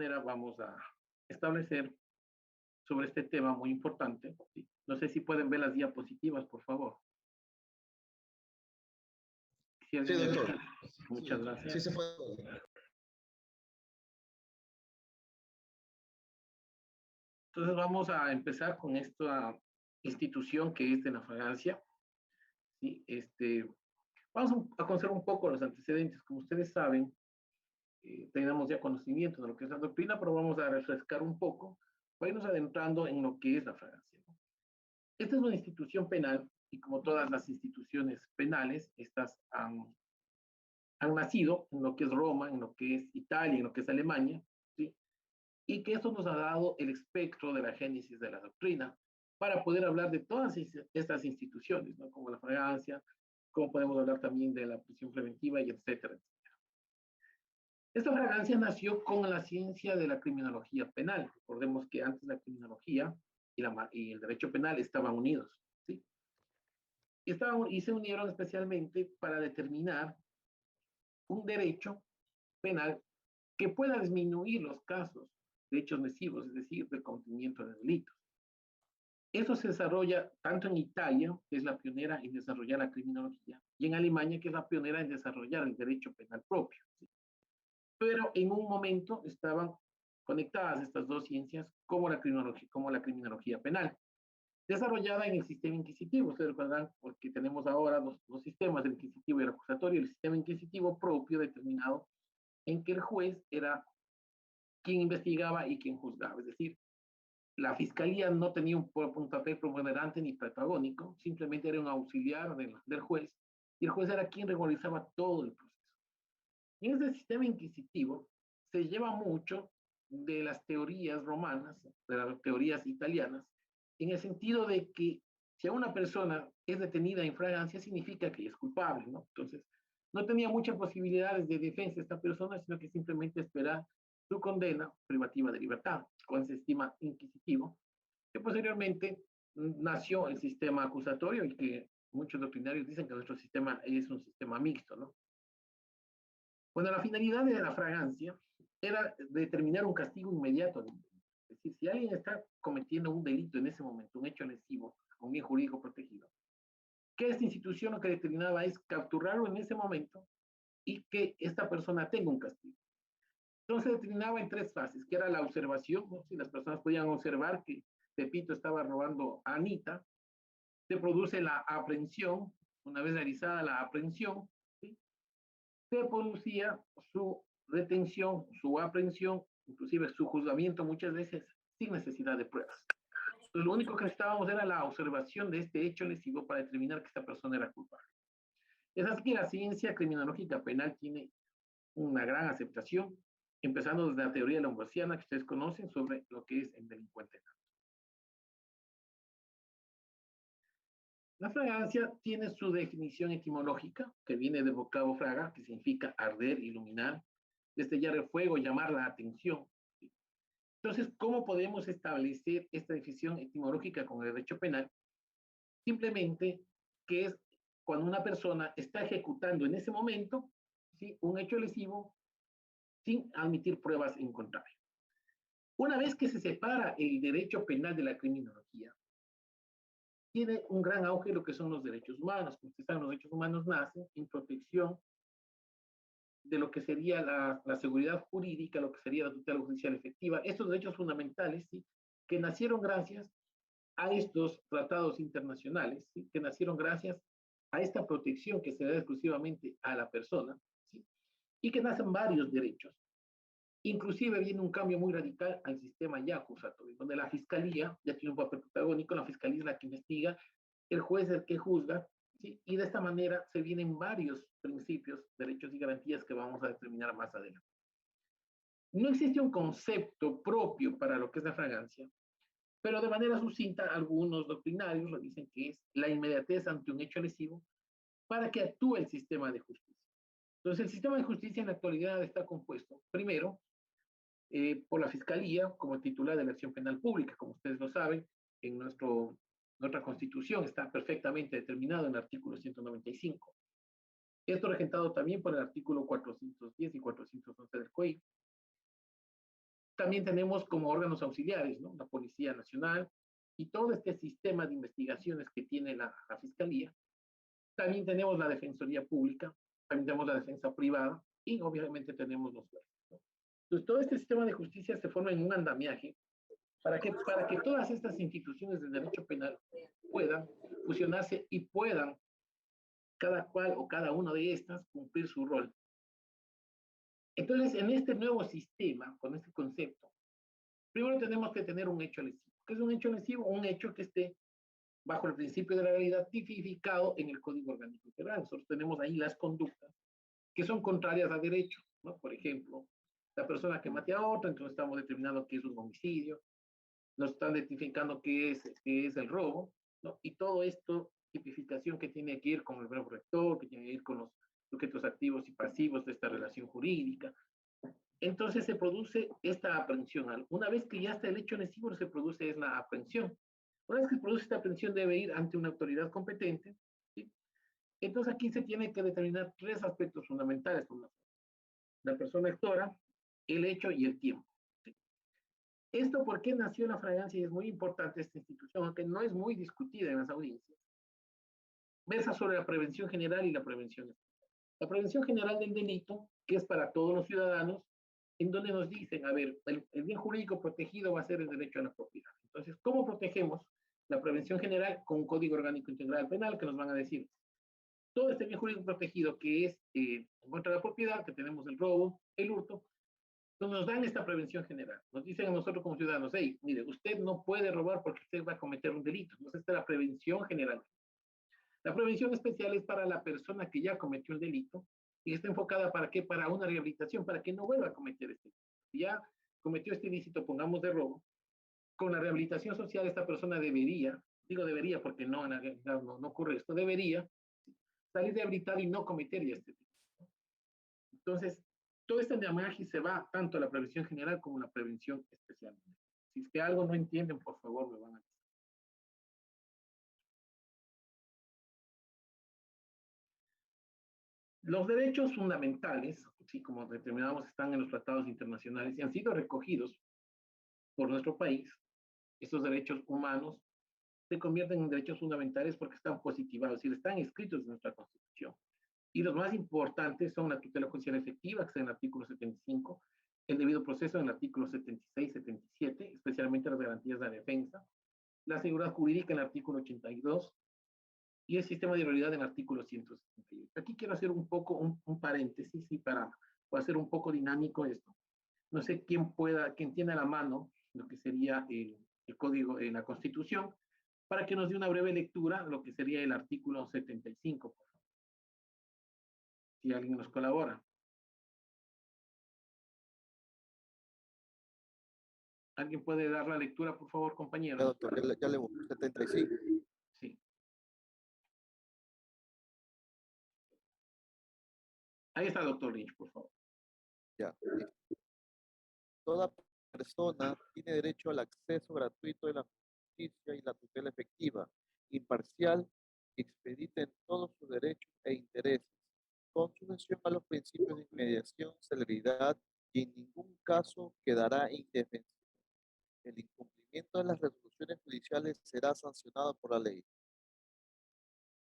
manera vamos a establecer sobre este tema muy importante. ¿Sí? No sé si pueden ver las diapositivas, por favor. Si Sí, alguien doctor. muchas Sí, gracias. se puede. Entonces vamos a empezar con esta institución que es de la fragancia. ¿Sí? Vamos a conocer un poco los antecedentes. Como ustedes saben, tenemos ya conocimiento de lo que es la doctrina, pero vamos a refrescar un poco para irnos adentrando en lo que es la fragancia, ¿no? Esta es una institución penal y como todas las instituciones penales, estas han nacido en lo que es Roma, en lo que es Italia, en lo que es Alemania, ¿sí? Y que eso nos ha dado el espectro de la génesis de la doctrina para poder hablar de todas estas instituciones, ¿no? Como la fragancia, como podemos hablar también de la prisión preventiva y etcétera. Esta fragancia nació con la ciencia de la criminología penal. Recordemos que antes la criminología y el derecho penal estaban unidos, ¿sí? Y se unieron especialmente para determinar un derecho penal que pueda disminuir los casos de hechos lesivos, es decir, del cometimiento de delitos. Eso se desarrolla tanto en Italia, que es la pionera en desarrollar la criminología, y en Alemania, que es la pionera en desarrollar el derecho penal propio, ¿sí? Pero en un momento estaban conectadas estas dos ciencias como la criminología penal, desarrollada en el sistema inquisitivo. Ustedes recuerdan, porque tenemos ahora los sistemas, el inquisitivo y el acusatorio. El sistema inquisitivo propio determinado en que el juez era quien investigaba y quien juzgaba. Es decir, la fiscalía no tenía un papel preponderante ni protagónico, simplemente era un auxiliar del juez, y el juez era quien regularizaba todo el proceso. Y en ese sistema inquisitivo se lleva mucho de las teorías romanas, de las teorías italianas, en el sentido de que si a una persona es detenida en fragancia, significa que es culpable, ¿no? Entonces, no tenía muchas posibilidades de defensa esta persona, sino que simplemente esperar su condena privativa de libertad, con ese sistema inquisitivo, que posteriormente nació el sistema acusatorio y que muchos doctrinarios dicen que nuestro sistema es un sistema mixto, ¿no? Bueno, la finalidad de la fragancia era determinar un castigo inmediato. Es decir, si alguien está cometiendo un delito en ese momento, un hecho lesivo, un bien jurídico protegido, que esta institución lo que determinaba es capturarlo en ese momento y que esta persona tenga un castigo. Entonces se determinaba en tres fases, que era la observación, ¿no? Si las personas podían observar que Pepito estaba robando a Anita, se produce la aprehensión, una vez realizada la aprehensión, ¿sí? Se producía su detención, su aprehensión, inclusive su juzgamiento muchas veces sin necesidad de pruebas. Entonces, lo único que necesitábamos era la observación de este hecho lesivo para determinar que esta persona era culpable. Es así que la ciencia criminológica penal tiene una gran aceptación, empezando desde la teoría lombrosiana que ustedes conocen sobre lo que es el delincuente. La fragancia tiene su definición etimológica, que viene del vocablo fraga, que significa arder, iluminar, destellar el fuego, llamar la atención. Entonces, ¿cómo podemos establecer esta definición etimológica con el derecho penal? Simplemente que es cuando una persona está ejecutando en ese momento, ¿sí?, un hecho lesivo sin admitir pruebas en contrario. Una vez que se separa el derecho penal de la criminología, tiene un gran auge lo que son los derechos humanos. Como ustedes saben, los derechos humanos nacen en protección de lo que sería la seguridad jurídica, lo que sería la tutela judicial efectiva, estos derechos fundamentales, ¿sí?, que nacieron gracias a estos tratados internacionales, ¿sí?, que nacieron gracias a esta protección que se da exclusivamente a la persona, ¿sí?, y que nacen varios derechos. Inclusive viene un cambio muy radical al sistema ya acusatorio, donde la fiscalía ya tiene un papel protagónico, la fiscalía es la que investiga, el juez es el que juzga, ¿sí?, y de esta manera se vienen varios principios, derechos y garantías que vamos a determinar más adelante. No existe un concepto propio para lo que es la fragancia, pero de manera sucinta algunos doctrinarios lo dicen que es la inmediatez ante un hecho lesivo para que actúe el sistema de justicia. Entonces el sistema de justicia en la actualidad está compuesto, primero, por la Fiscalía como titular de la acción penal pública. Como ustedes lo saben, en nuestra Constitución está perfectamente determinado en el artículo 195. Esto regentado también por el artículo 410 y 411 del COI. También tenemos como órganos auxiliares, ¿no? La Policía Nacional y todo este sistema de investigaciones que tiene la Fiscalía. También tenemos la Defensoría Pública, también tenemos la defensa privada y obviamente tenemos los jueces, ¿no? Entonces, todo este sistema de justicia se forma en un andamiaje para que todas estas instituciones del derecho penal puedan fusionarse y puedan cada cual o cada una de estas cumplir su rol. Entonces, en este nuevo sistema, con este concepto, primero tenemos que tener un hecho lesivo. ¿Qué es un hecho lesivo? Un hecho que esté bajo el principio de la legalidad tipificado en el Código Orgánico Integral. Nosotros tenemos ahí las conductas que son contrarias a derecho, ¿no? Por ejemplo, la persona que mate a otra, entonces estamos determinando que es un homicidio, nos están identificando qué es el robo, ¿no? Y todo esto, tipificación que tiene que ir con el verbo rector, que tiene que ir con los sujetos activos y pasivos de esta relación jurídica. Entonces se produce esta aprehensión. Una vez que ya está el hecho lesivo, se produce es la aprehensión. Una vez que se produce esta aprehensión, debe ir ante una autoridad competente, ¿sí? Entonces aquí se tiene que determinar tres aspectos fundamentales: la persona actora, el hecho y el tiempo. ¿Sí? Esto, ¿por qué nació la fragancia? Y es muy importante esta institución, aunque no es muy discutida en las audiencias. Versa sobre la prevención general y la prevención especial. La prevención general del delito, que es para todos los ciudadanos, en donde nos dicen, a ver, el bien jurídico protegido va a ser el derecho a la propiedad. Entonces, ¿cómo protegemos la prevención general? Con un Código Orgánico Integral Penal que nos van a decir todo este bien jurídico protegido que es contra la propiedad, que tenemos el robo, el hurto, nos dan esta prevención general. Nos dicen a nosotros como ciudadanos, hey, mire, usted no puede robar porque usted va a cometer un delito. Entonces, esta es la prevención general. La prevención especial es para la persona que ya cometió el delito y está enfocada para qué? Para una rehabilitación, para que no vuelva a cometer este delito. Si ya cometió este ilícito, pongamos de robo, con la rehabilitación social esta persona debería, digo debería porque no, en la realidad no ocurre esto, debería salir rehabilitado y no cometer ya este delito. Entonces, todo este andamiaje se va tanto a la prevención general como a la prevención especial. Si es que algo no entienden, por favor, me van a decir. Los derechos fundamentales, así como determinados, están en los tratados internacionales y han sido recogidos por nuestro país. Estos derechos humanos se convierten en derechos fundamentales porque están positivados y están escritos en nuestra Constitución. Y los más importantes son la tutela judicial efectiva, que está en el artículo 75, el debido proceso en el artículo 76, 77, especialmente las garantías de la defensa, la seguridad jurídica en el artículo 82 y el sistema de realidad en el artículo 168. Aquí quiero hacer un poco un paréntesis y para hacer un poco dinámico esto. No sé quién tiene a la mano lo que sería el código, la Constitución, para que nos dé una breve lectura de lo que sería el artículo 75, por favor, si alguien nos colabora. ¿Alguien puede dar la lectura, por favor, compañero? Ya, doctor, ya le busco 75. Sí. Ahí está, doctor Lynch, por favor. Ya. Toda persona tiene derecho al acceso gratuito de la justicia y la tutela efectiva, imparcial, y expedita en todos sus derechos e intereses, con sujeción a los principios de inmediación, celeridad y en ningún caso quedará indefenso. El incumplimiento de las resoluciones judiciales será sancionado por la ley.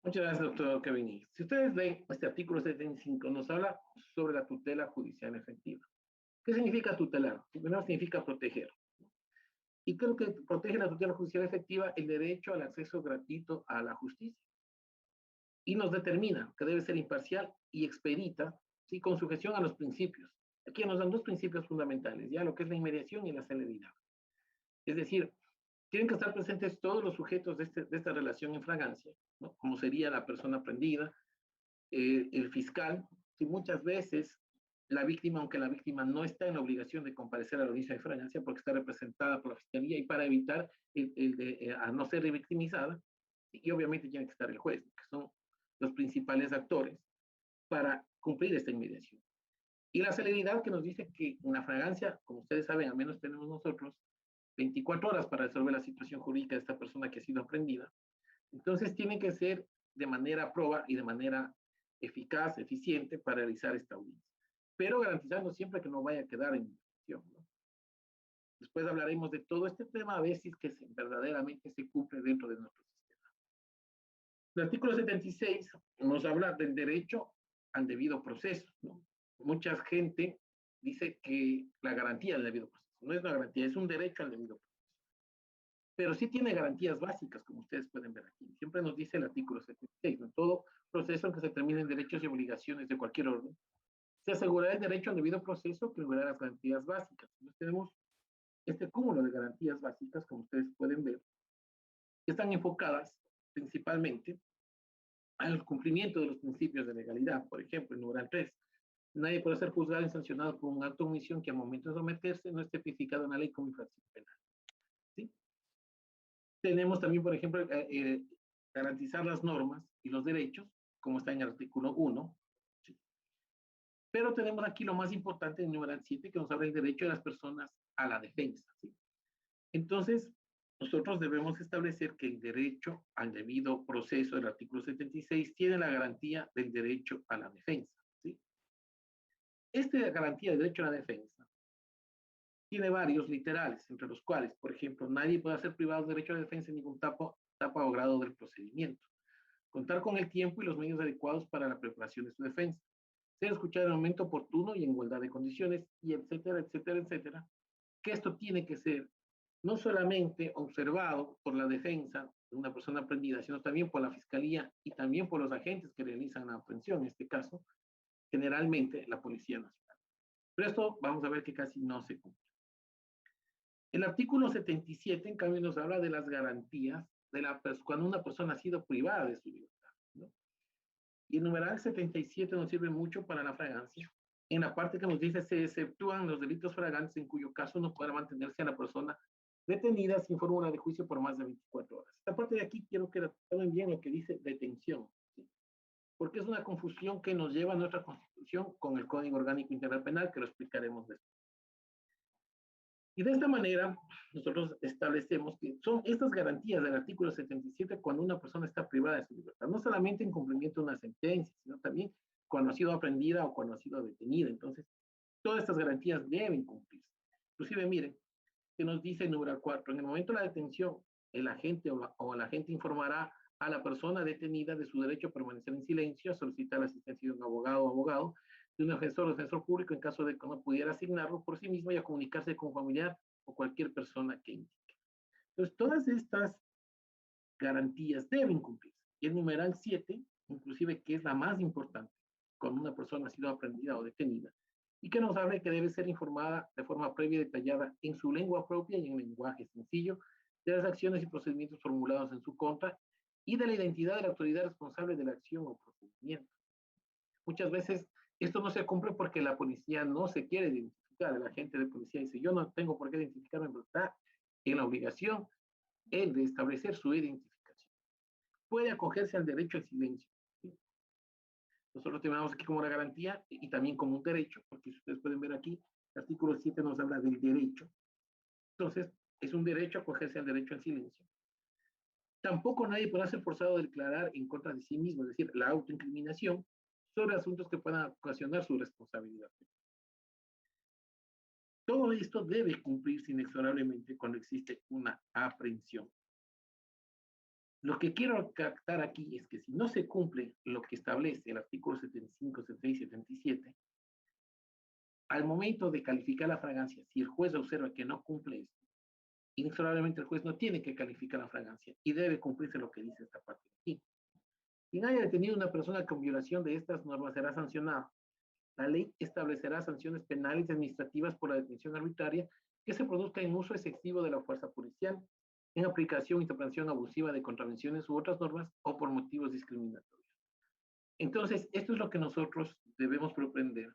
Muchas gracias, doctor Kevin. Si ustedes leen este artículo 75, nos habla sobre la tutela judicial efectiva. ¿Qué significa tutelar? Primero significa proteger. ¿Y qué es lo que protege la tutela judicial efectiva? El derecho al acceso gratuito a la justicia. Y nos determina que debe ser imparcial y expedita, ¿sí? Con sujeción a los principios. Aquí nos dan dos principios fundamentales, ya lo que es la inmediación y la celeridad. Es decir, tienen que estar presentes todos los sujetos de esta relación en fragancia, ¿no? Como sería la persona prendida, el fiscal, y muchas veces la víctima, aunque la víctima no está en la obligación de comparecer a la audiencia de fragancia porque está representada por la fiscalía y para evitar a no ser revictimizada, y obviamente tiene que estar el juez, que son los principales actores para cumplir esta inmediación. Y la celeridad que nos dice que una fragancia, como ustedes saben, al menos tenemos nosotros 24 horas para resolver la situación jurídica de esta persona que ha sido aprendida. Entonces tiene que ser de manera proba y de manera eficaz, eficiente para realizar esta audiencia, pero garantizando siempre que no vaya a quedar en investigación, ¿no? Después hablaremos de todo este tema, a ver si es que verdaderamente se cumple dentro de nuestro sistema. El artículo 76 nos habla del derecho al debido proceso, ¿no? Mucha gente dice que la garantía del debido proceso no es una garantía, es un derecho al debido proceso. Pero sí tiene garantías básicas, como ustedes pueden ver aquí. Siempre nos dice el artículo 76, en todo proceso en que se terminen derechos y obligaciones de cualquier orden, se asegurará el derecho al debido proceso que incluirá las garantías básicas. Entonces tenemos este cúmulo de garantías básicas, como ustedes pueden ver, que están enfocadas principalmente al cumplimiento de los principios de legalidad. Por ejemplo, el numeral 3, nadie puede ser juzgado y sancionado por un acto de omisión que al momento de someterse no esté tipificado en la ley como infracción penal. ¿Sí? Tenemos también, por ejemplo, garantizar las normas y los derechos, como está en el artículo 1. ¿Sí? Pero tenemos aquí lo más importante en el numeral 7, que nos habla del derecho de las personas a la defensa. ¿Sí? Entonces, nosotros debemos establecer que el derecho al debido proceso del artículo 76 tiene la garantía del derecho a la defensa. ¿Sí? Esta garantía del derecho a la defensa tiene varios literales, entre los cuales, por ejemplo, nadie puede ser privado del derecho a la defensa en ningún etapa o grado del procedimiento. Contar con el tiempo y los medios adecuados para la preparación de su defensa. Ser escuchado en el momento oportuno y en igualdad de condiciones, y etcétera, etcétera, etcétera. Que esto tiene que ser no solamente observado por la defensa de una persona aprendida, sino también por la fiscalía y también por los agentes que realizan la aprehensión, en este caso, generalmente la Policía Nacional. Pero esto vamos a ver que casi no se cumple. El artículo 77, en cambio, nos habla de las garantías de cuando una persona ha sido privada de su libertad, ¿no? Y el numeral 77 nos sirve mucho para la fragancia, en la parte que nos dice se exceptúan los delitos fragantes en cuyo caso no podrá mantenerse a la persona detenida sin fórmula de juicio por más de 24 horas. Esta parte de aquí quiero que tomen bien lo que dice detención, ¿sí? Porque es una confusión que nos lleva a nuestra Constitución con el Código Orgánico Integral Penal, que lo explicaremos después. Y de esta manera, nosotros establecemos que son estas garantías del artículo 77 cuando una persona está privada de su libertad, no solamente en cumplimiento de una sentencia, sino también cuando ha sido aprendida o cuando ha sido detenida. Entonces, todas estas garantías deben cumplirse. Inclusive, miren, que nos dice el número 4, en el momento de la detención, el agente o la agente informará a la persona detenida de su derecho a permanecer en silencio, a solicitar la asistencia de un abogado o abogado, de un defensor o defensor público en caso de que no pudiera asignarlo por sí mismo y a comunicarse con un familiar o cualquier persona que indique. Entonces, todas estas garantías deben cumplirse. Y el numeral 7, inclusive, que es la más importante, cuando una persona ha sido aprendida o detenida, y que nos habla que debe ser informada de forma previa y detallada en su lengua propia y en lenguaje sencillo de las acciones y procedimientos formulados en su contra y de la identidad de la autoridad responsable de la acción o procedimiento. Muchas veces esto no se cumple porque la policía no se quiere identificar. El agente de policía dice, yo no tengo por qué identificarme, pero está en la obligación él de establecer su identificación. Puede acogerse al derecho al silencio. ¿Sí? Nosotros tenemos aquí como una garantía y también como un derecho, porque si ustedes pueden ver aquí, el artículo 7 nos habla del derecho. Entonces, es un derecho acogerse al derecho al silencio. Tampoco nadie podrá ser forzado a declarar en contra de sí mismo, es decir, la autoincriminación, sobre asuntos que puedan ocasionar su responsabilidad. Todo esto debe cumplirse inexorablemente cuando existe una aprehensión. Lo que quiero captar aquí es que si no se cumple lo que establece el artículo 75, 76 y 77, al momento de calificar la fragancia, si el juez observa que no cumple esto, inexorablemente el juez no tiene que calificar la fragancia y debe cumplirse lo que dice esta parte de aquí. Quien haya detenido a una persona con violación de estas normas será sancionado. La ley establecerá sanciones penales y administrativas por la detención arbitraria que se produzca en uso excesivo de la fuerza policial, en aplicación o interpretación abusiva de contravenciones u otras normas o por motivos discriminatorios. Entonces, esto es lo que nosotros debemos propender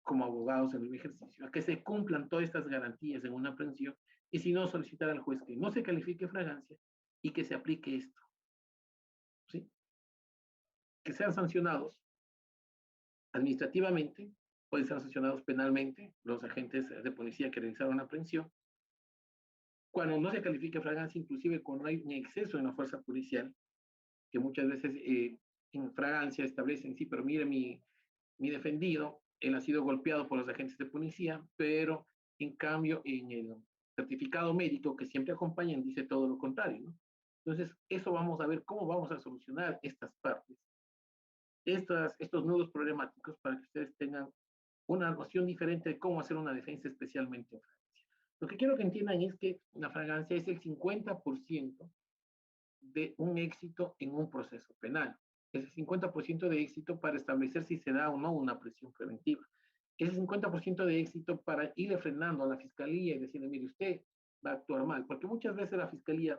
como abogados en el ejercicio, a que se cumplan todas estas garantías en una aprehensión y si no, solicitar al juez que no se califique fragancia y que se aplique esto. ¿Sí? Que sean sancionados administrativamente, pueden ser sancionados penalmente los agentes de policía que realizaron la aprehensión. Cuando no se califique fragancia, inclusive cuando hay un exceso en la fuerza policial, que muchas veces en fragancia establecen, sí, pero mire mi defendido, él ha sido golpeado por los agentes de policía, pero en cambio certificado médico que siempre acompañan dice todo lo contrario, ¿no? Entonces, eso vamos a ver cómo vamos a solucionar estas partes, estos nudos problemáticos para que ustedes tengan una noción diferente de cómo hacer una defensa especialmente en fragancia. Lo que quiero que entiendan es que la fragancia es el 50% de un éxito en un proceso penal. Es el 50% de éxito para establecer si se da o no una prisión preventiva. Es el 50% de éxito para irle frenando a la fiscalía y decirle, mire, usted va a actuar mal, porque muchas veces la fiscalía,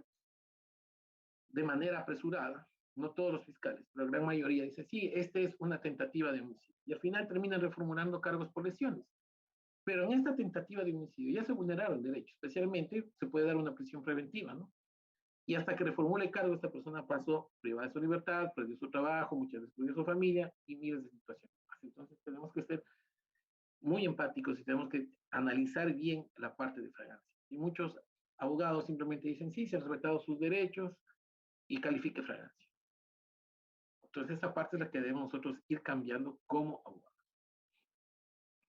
de manera apresurada, no todos los fiscales, pero la gran mayoría dice, sí, esta es una tentativa de homicidio. Y al final terminan reformulando cargos por lesiones. Pero en esta tentativa de homicidio ya se vulneraron derechos, especialmente se puede dar una prisión preventiva, ¿no? Y hasta que reformule el cargo, esta persona pasó privada de su libertad, perdió su trabajo, muchas veces perdió su familia y miles de situaciones más. Entonces tenemos que ser muy empáticos y tenemos que analizar bien la parte de fragancia. Y muchos abogados simplemente dicen, sí, se han respetado sus derechos y califique fragancia. Entonces esa parte es la que debemos nosotros ir cambiando como abogados.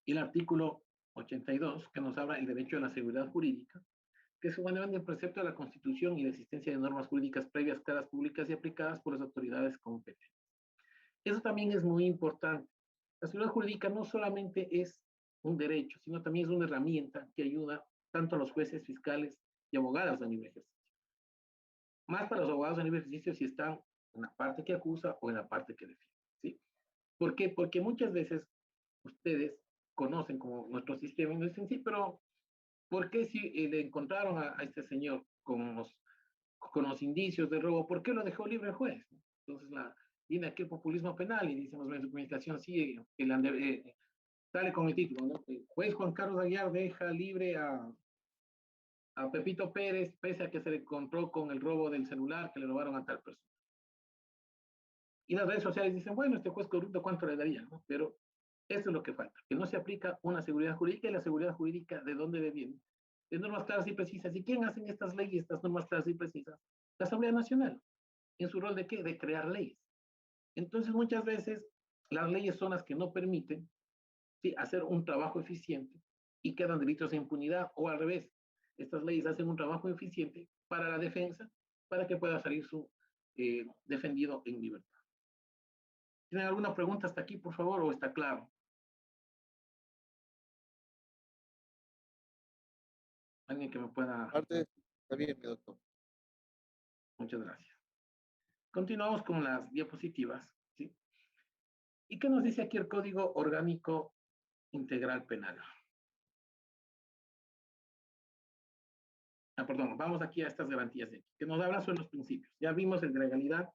Y el artículo 82, que nos habla del derecho a la seguridad jurídica, que es fundamental del precepto de la Constitución y la existencia de normas jurídicas previas, claras, públicas y aplicadas por las autoridades competentes. Eso también es muy importante. La seguridad jurídica no solamente es un derecho, sino también es una herramienta que ayuda tanto a los jueces, fiscales y abogados a nivel ejercicio. Más para los abogados a nivel ejercicio si están en la parte que acusa o en la parte que defiende. ¿Sí? ¿Por qué? Porque muchas veces ustedes conocen como nuestro sistema y no dicen, sí, pero ¿por qué si le encontraron a este señor con los indicios de robo, por qué lo dejó libre el juez? Entonces viene aquí el populismo penal y dicen los medios de comunicación, sí, sale con el título, ¿no? El juez Juan Carlos Aguiar deja libre a Pepito Pérez, pese a que se le encontró con el robo del celular que le robaron a tal persona. Y las redes sociales dicen, bueno, este juez corrupto, ¿cuánto le daría? ¿No? Pero eso es lo que falta, que no se aplica una seguridad jurídica y la seguridad jurídica, ¿de dónde viene? De normas claras y precisas. ¿Y quién hacen estas leyes, estas normas claras y precisas? La Asamblea Nacional. ¿En su rol de qué? De crear leyes. Entonces, muchas veces, las leyes son las que no permiten, ¿sí?, hacer un trabajo eficiente y quedan delitos de impunidad, o al revés, estas leyes hacen un trabajo eficiente para la defensa, para que pueda salir su defendido en libertad. ¿Tienen alguna pregunta hasta aquí, por favor, o está claro? Alguien que me pueda... Está bien, mi doctor. Muchas gracias. Continuamos con las diapositivas, ¿sí? ¿Y qué nos dice aquí el Código Orgánico Integral Penal? Perdón, vamos aquí a estas garantías de aquí, que nos habla sobre los principios. Ya vimos el de legalidad,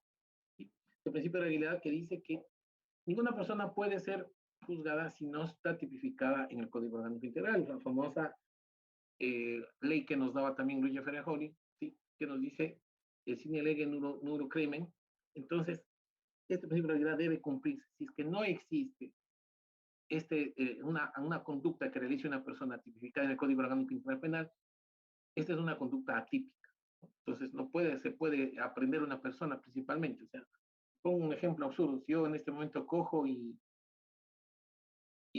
¿sí? El principio de legalidad que dice que ninguna persona puede ser juzgada si no está tipificada en el Código Orgánico Integral, la famosa ley que nos daba también Luigi Ferrajoli, ¿sí?, que nos dice sine lege nulo crimen. Entonces, este principio de legalidad debe cumplirse. Si es que no existe una conducta que realice una persona tipificada en el Código Orgánico Integral Penal, esta es una conducta atípica. Entonces, se puede aprender una persona principalmente. O sea, pongo un ejemplo absurdo. Si yo en este momento cojo y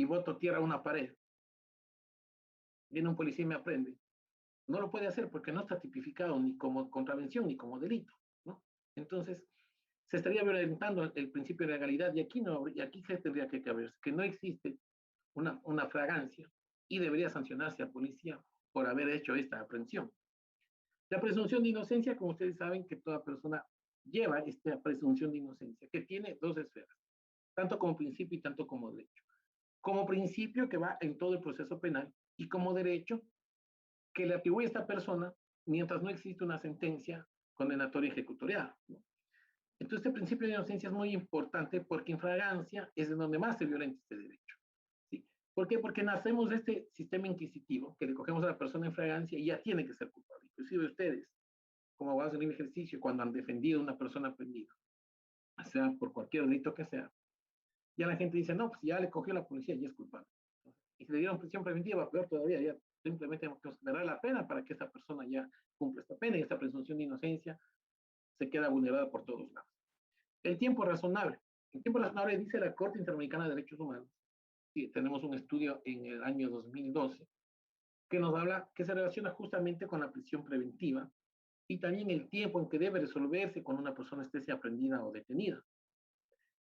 boto tierra a una pared, viene un policía y me aprende, no lo puede hacer porque no está tipificado ni como contravención ni como delito, ¿no? Entonces, se estaría violentando el principio de legalidad y aquí se tendría que caber que no existe una fragancia y debería sancionarse a policía por haber hecho esta aprehensión. La presunción de inocencia, como ustedes saben, que toda persona lleva esta presunción de inocencia, que tiene dos esferas, tanto como principio y tanto como derecho. Como principio que va en todo el proceso penal y como derecho que le atribuye a esta persona mientras no existe una sentencia condenatoria ejecutoriada, ¿no? Entonces, este principio de inocencia es muy importante porque en fragancia es en donde más se violenta este derecho, ¿sí? ¿Por qué? Porque nacemos de este sistema inquisitivo que le cogemos a la persona en fragancia y ya tiene que ser culpable. Inclusive ustedes, como abogados en el ejercicio, cuando han defendido a una persona prendida, sea por cualquier delito que sea, ya la gente dice, no, pues ya le cogió la policía, ya es culpable. Y si le dieron prisión preventiva, peor todavía, ya simplemente tenemos que considerar la pena para que esa persona ya cumpla esta pena y esta presunción de inocencia se queda vulnerada por todos lados. El tiempo razonable. El tiempo razonable dice la Corte Interamericana de Derechos Humanos. Sí, tenemos un estudio en el año 2012 que nos habla, que se relaciona justamente con la prisión preventiva y también el tiempo en que debe resolverse cuando una persona esté aprendida o detenida.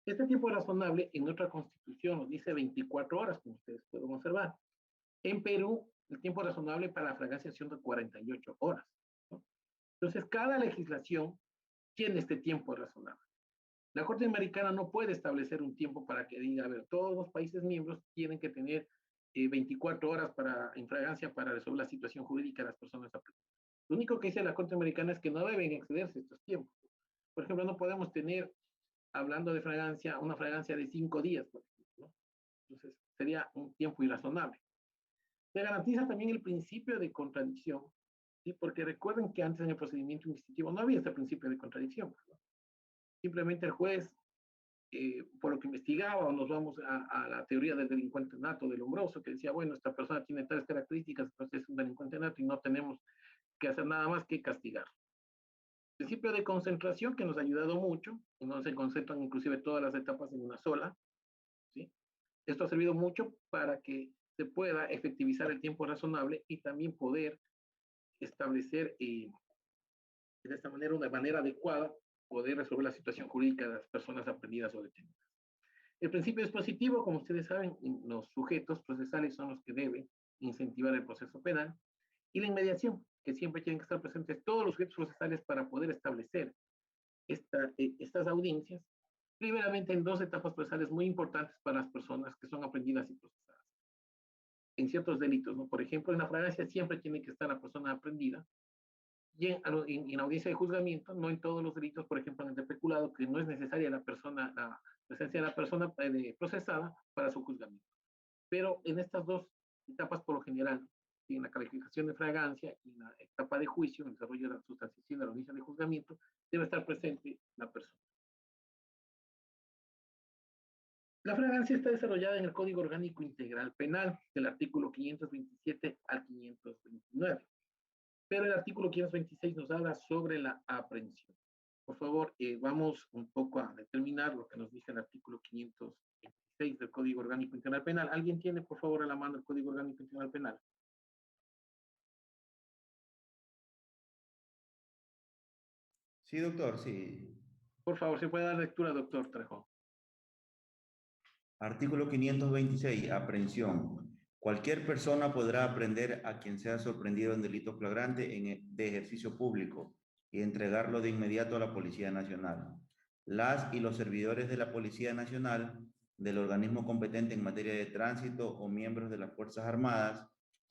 Este tiempo razonable en nuestra constitución nos dice 24 horas, como ustedes pueden observar. En Perú, el tiempo razonable para la fragancia son de 48 horas, ¿no? Entonces, cada legislación tiene este tiempo razonable. La Corte Americana no puede establecer un tiempo para que diga, a ver, todos los países miembros tienen que tener 24 horas en fragancia para resolver la situación jurídica de las personas apresadas. Lo único que dice la Corte Americana es que no deben excederse estos tiempos. Por ejemplo, no podemos tener, hablando de fragancia, una fragancia de 5 días, por ejemplo, ¿no? Entonces, sería un tiempo irrazonable. Se garantiza también el principio de contradicción, ¿sí? Porque recuerden que antes en el procedimiento inquisitivo no había este principio de contradicción, ¿no? Simplemente el juez, por lo que investigaba, o nos vamos a la teoría del delincuente nato, del hombroso, que decía, bueno, esta persona tiene tales características, entonces es un delincuente nato y no tenemos que hacer nada más que castigar. Principio de concentración que nos ha ayudado mucho, y no se concentran inclusive todas las etapas en una sola, ¿sí? Esto ha servido mucho para que se pueda efectivizar el tiempo razonable y también poder establecer de esta manera una manera adecuada poder resolver la situación jurídica de las personas aprendidas o detenidas. El principio dispositivo, como ustedes saben, los sujetos procesales son los que deben incentivar el proceso penal, y la inmediación, que siempre tienen que estar presentes todos los sujetos procesales para poder establecer estas audiencias, primeramente en dos etapas procesales muy importantes para las personas que son aprendidas y procesadas. En ciertos delitos, ¿no? Por ejemplo, en la fragancia siempre tiene que estar la persona aprendida, y en audiencia de juzgamiento, no en todos los delitos, por ejemplo, en el de peculado, que no es necesaria la presencia de la persona procesada para su juzgamiento. Pero en estas dos etapas, por lo general, en la calificación de fragancia y en la etapa de juicio, en el desarrollo de la sustanciación de la audiencia de juzgamiento, debe estar presente la persona. La fragancia está desarrollada en el Código Orgánico Integral Penal, del artículo 527 al 529. Pero el artículo 526 nos habla sobre la aprehensión. Por favor, vamos un poco a determinar lo que nos dice el artículo 526 del Código Orgánico Integral Penal. ¿Alguien tiene, por favor, a la mano el Código Orgánico Integral Penal? Sí, doctor, sí. Por favor, ¿se puede dar lectura, doctor Trejo? Artículo 526, aprehensión. Cualquier persona podrá aprender a quien sea sorprendido en delito flagrante de ejercicio público y entregarlo de inmediato a la Policía Nacional. Las y los servidores de la Policía Nacional, del organismo competente en materia de tránsito o miembros de las Fuerzas Armadas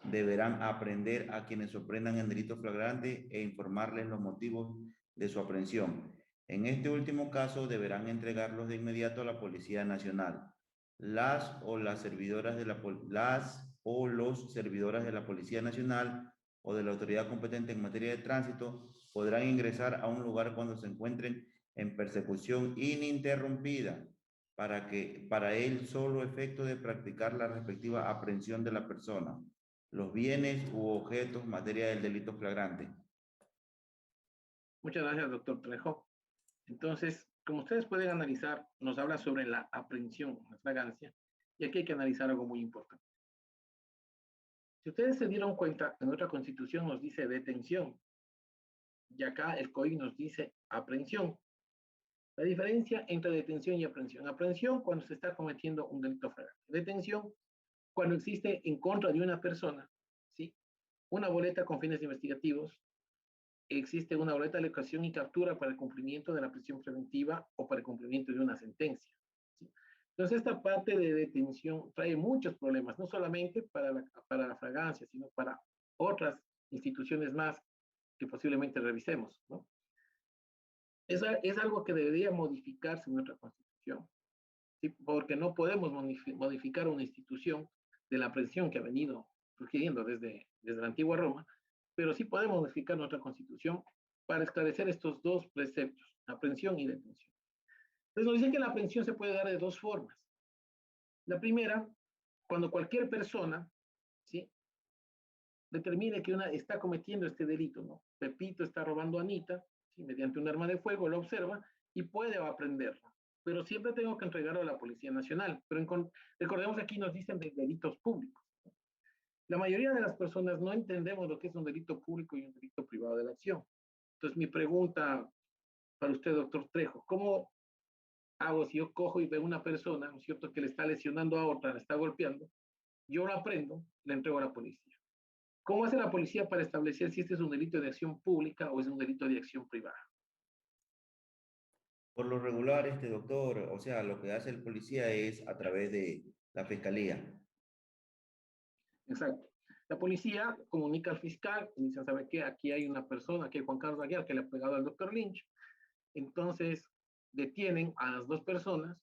deberán aprehender a quienes sorprendan en delito flagrante e informarles los motivos de su aprehensión. En este último caso, deberán entregarlos de inmediato a la Policía Nacional. Las o los servidoras de la Policía Nacional o de la autoridad competente en materia de tránsito podrán ingresar a un lugar cuando se encuentren en persecución ininterrumpida para el solo efecto de practicar la respectiva aprehensión de la persona, los bienes u objetos materia del delito flagrante. Muchas gracias, doctor Trejo. Entonces, como ustedes pueden analizar, nos habla sobre la aprehensión, la fragancia, y aquí hay que analizar algo muy importante. Si ustedes se dieron cuenta, en nuestra Constitución nos dice detención, y acá el COI nos dice aprehensión. La diferencia entre detención y aprehensión. Aprehensión cuando se está cometiendo un delito flagrante. Detención cuando existe en contra de una persona, ¿sí?, una boleta con fines investigativos, existe una boleta de locación y captura para el cumplimiento de la prisión preventiva o para el cumplimiento de una sentencia, ¿sí? Entonces, esta parte de detención trae muchos problemas, no solamente para la fragancia, sino para otras instituciones más que posiblemente revisemos, ¿no? Es algo que debería modificarse en nuestra Constitución, ¿sí? Porque no podemos modificar una institución de la aprehensión que ha venido surgiendo desde la antigua Roma, pero sí podemos modificar nuestra Constitución para esclarecer estos dos preceptos, aprehensión y detención. Entonces nos dicen que la aprehensión se puede dar de dos formas. La primera, cuando cualquier persona, ¿sí?, determine que está cometiendo este delito, ¿no? Pepito está robando a Anita, ¿sí?, mediante un arma de fuego, lo observa y puede aprenderla, pero siempre tengo que entregarlo a la Policía Nacional. Pero recordemos que aquí nos dicen de delitos públicos. La mayoría de las personas no entendemos lo que es un delito público y un delito privado de la acción. Entonces, mi pregunta para usted, doctor Trejo, ¿cómo hago si yo cojo y veo una persona, ¿no es cierto?, que le está lesionando a otra, le está golpeando, yo lo aprendo, le entrego a la policía? ¿Cómo hace la policía para establecer si este es un delito de acción pública o es un delito de acción privada? Por lo regular, doctor, o sea, lo que hace el policía es a través de la fiscalía. Exacto. La policía comunica al fiscal y dice, ¿sabe qué? Aquí hay una persona, aquí hay Juan Carlos Aguiar, que le ha pegado al doctor Lynch. Entonces, detienen a las dos personas,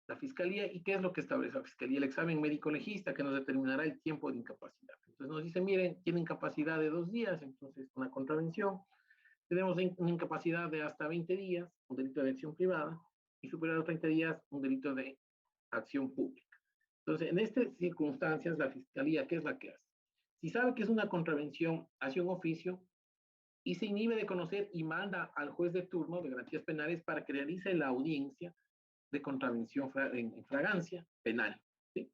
la fiscalía, ¿y qué es lo que establece la fiscalía? El examen médico legista que nos determinará el tiempo de incapacidad. Entonces nos dice, miren, tiene incapacidad de 2 días, entonces una contravención. Tenemos una incapacidad de hasta 20 días, un delito de acción privada, y superior a 30 días, un delito de acción pública. Entonces, en estas circunstancias, la fiscalía, ¿qué es la que hace? Si sabe que es una contravención, hace un oficio y se inhibe de conocer y manda al juez de turno de garantías penales para que realice la audiencia de contravención en fragancia penal. ¿Sí?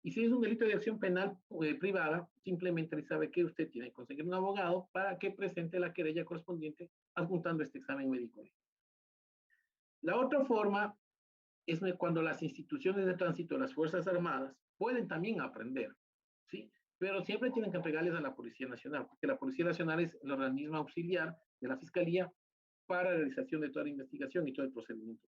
Y si es un delito de acción penal privada, simplemente sabe que usted tiene que conseguir un abogado para que presente la querella correspondiente adjuntando este examen médico. La otra forma es cuando las instituciones de tránsito, las Fuerzas Armadas, pueden también aprender, ¿sí? Pero siempre tienen que entregarles a la Policía Nacional, porque la Policía Nacional es el organismo auxiliar de la Fiscalía para la realización de toda la investigación y todo el procedimiento.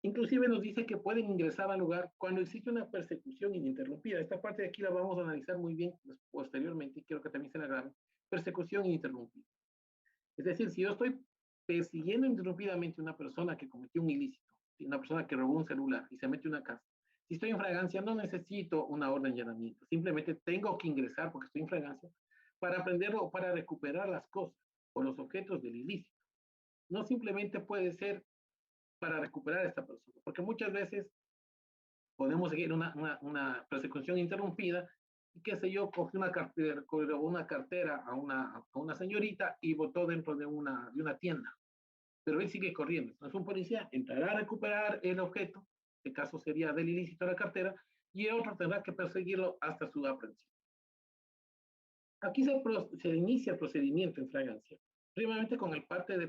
Inclusive nos dice que pueden ingresar al lugar cuando existe una persecución ininterrumpida. Esta parte de aquí la vamos a analizar muy bien posteriormente y quiero que también se la graben. Persecución ininterrumpida. Es decir, si yo estoy persiguiendo interrumpidamente a una persona que cometió un ilícito, una persona que robó un celular y se mete en una casa, si estoy en fragancia no necesito una orden de allanamiento, simplemente tengo que ingresar porque estoy en fragancia para aprenderlo o para recuperar las cosas o los objetos del ilícito. No simplemente puede ser para recuperar a esta persona, porque muchas veces podemos seguir una persecución interrumpida y qué sé yo, cogió una cartera a una señorita y botó dentro de una tienda, pero él sigue corriendo. Entonces un policía entrará a recuperar el objeto, en este caso sería del ilícito la cartera, y el otro tendrá que perseguirlo hasta su aprehensión. Aquí se inicia el procedimiento en fragancia, primeramente con el parte de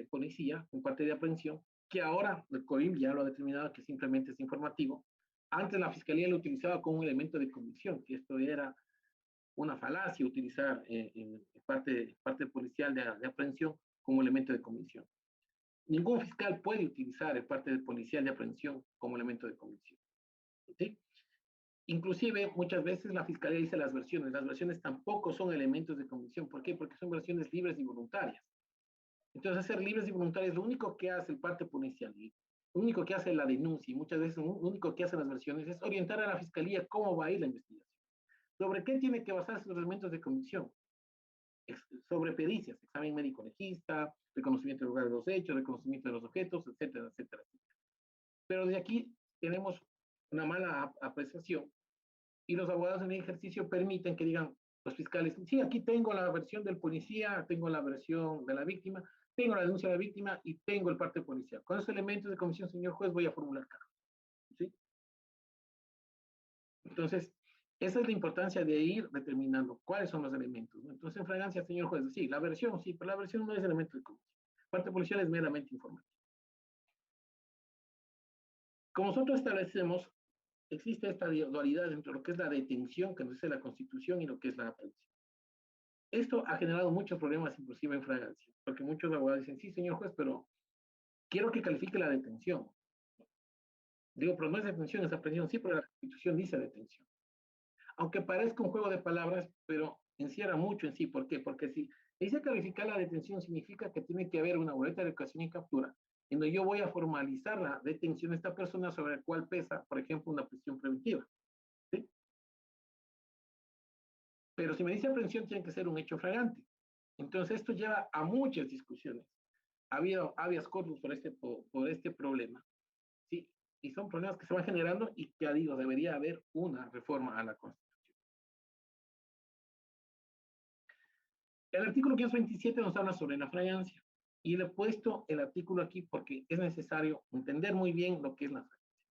policía, un parte de aprehensión, que ahora el COIM ya lo ha determinado que simplemente es informativo. Antes la fiscalía lo utilizaba como un elemento de convicción, que esto era una falacia utilizar parte policial de aprehensión como elemento de convicción. Ningún fiscal puede utilizar el parte policial de aprehensión como elemento de convicción. ¿Sí? Inclusive, muchas veces la fiscalía dice las versiones tampoco son elementos de convicción. ¿Por qué? Porque son versiones libres y voluntarias. Entonces, hacer libres y voluntarias, lo único que hace el parte policial, lo único que hace la denuncia, y muchas veces lo único que hacen las versiones es orientar a la fiscalía cómo va a ir la investigación. ¿Sobre qué tiene que basarse los elementos de convicción? Sobre pericias, examen médico legista, reconocimiento del lugar de los hechos, reconocimiento de los objetos, etcétera, etcétera, etcétera. Pero de aquí tenemos una mala apreciación y los abogados en el ejercicio permiten que digan los fiscales, sí, aquí tengo la versión del policía, tengo la versión de la víctima, tengo la denuncia de la víctima y tengo el parte policial. Con esos elementos de comisión, señor juez, voy a formular cargos. ¿Sí? Entonces, esa es la importancia de ir determinando cuáles son los elementos, ¿no? Entonces, en fragancia, señor juez, sí, la versión, sí, pero la versión no es elemento de comisión. Parte policial es meramente informativa. Como nosotros establecemos, existe esta dualidad entre lo que es la detención, que nos dice la Constitución, y lo que es la aprehensión. Esto ha generado muchos problemas, inclusive en fragancia, porque muchos abogados dicen, sí, señor juez, pero quiero que califique la detención. Digo, pero no es detención, es aprehensión. Sí, pero la Constitución dice detención. Aunque parezca un juego de palabras, pero encierra mucho en sí. ¿Por qué? Porque si dice calificar la detención, significa que tiene que haber una boleta de educación y captura, en donde yo voy a formalizar la detención de esta persona sobre la cual pesa, por ejemplo, una prisión preventiva. ¿Sí? Pero si me dice aprehensión, tiene que ser un hecho flagrante. Entonces, esto lleva a muchas discusiones. Ha habido habeas corpus por este problema, ¿sí? Y son problemas que se van generando y que, digo, debería haber una reforma a la Constitución. El artículo 527 nos habla sobre la fragancia. Y le he puesto el artículo aquí porque es necesario entender muy bien lo que es la fragancia.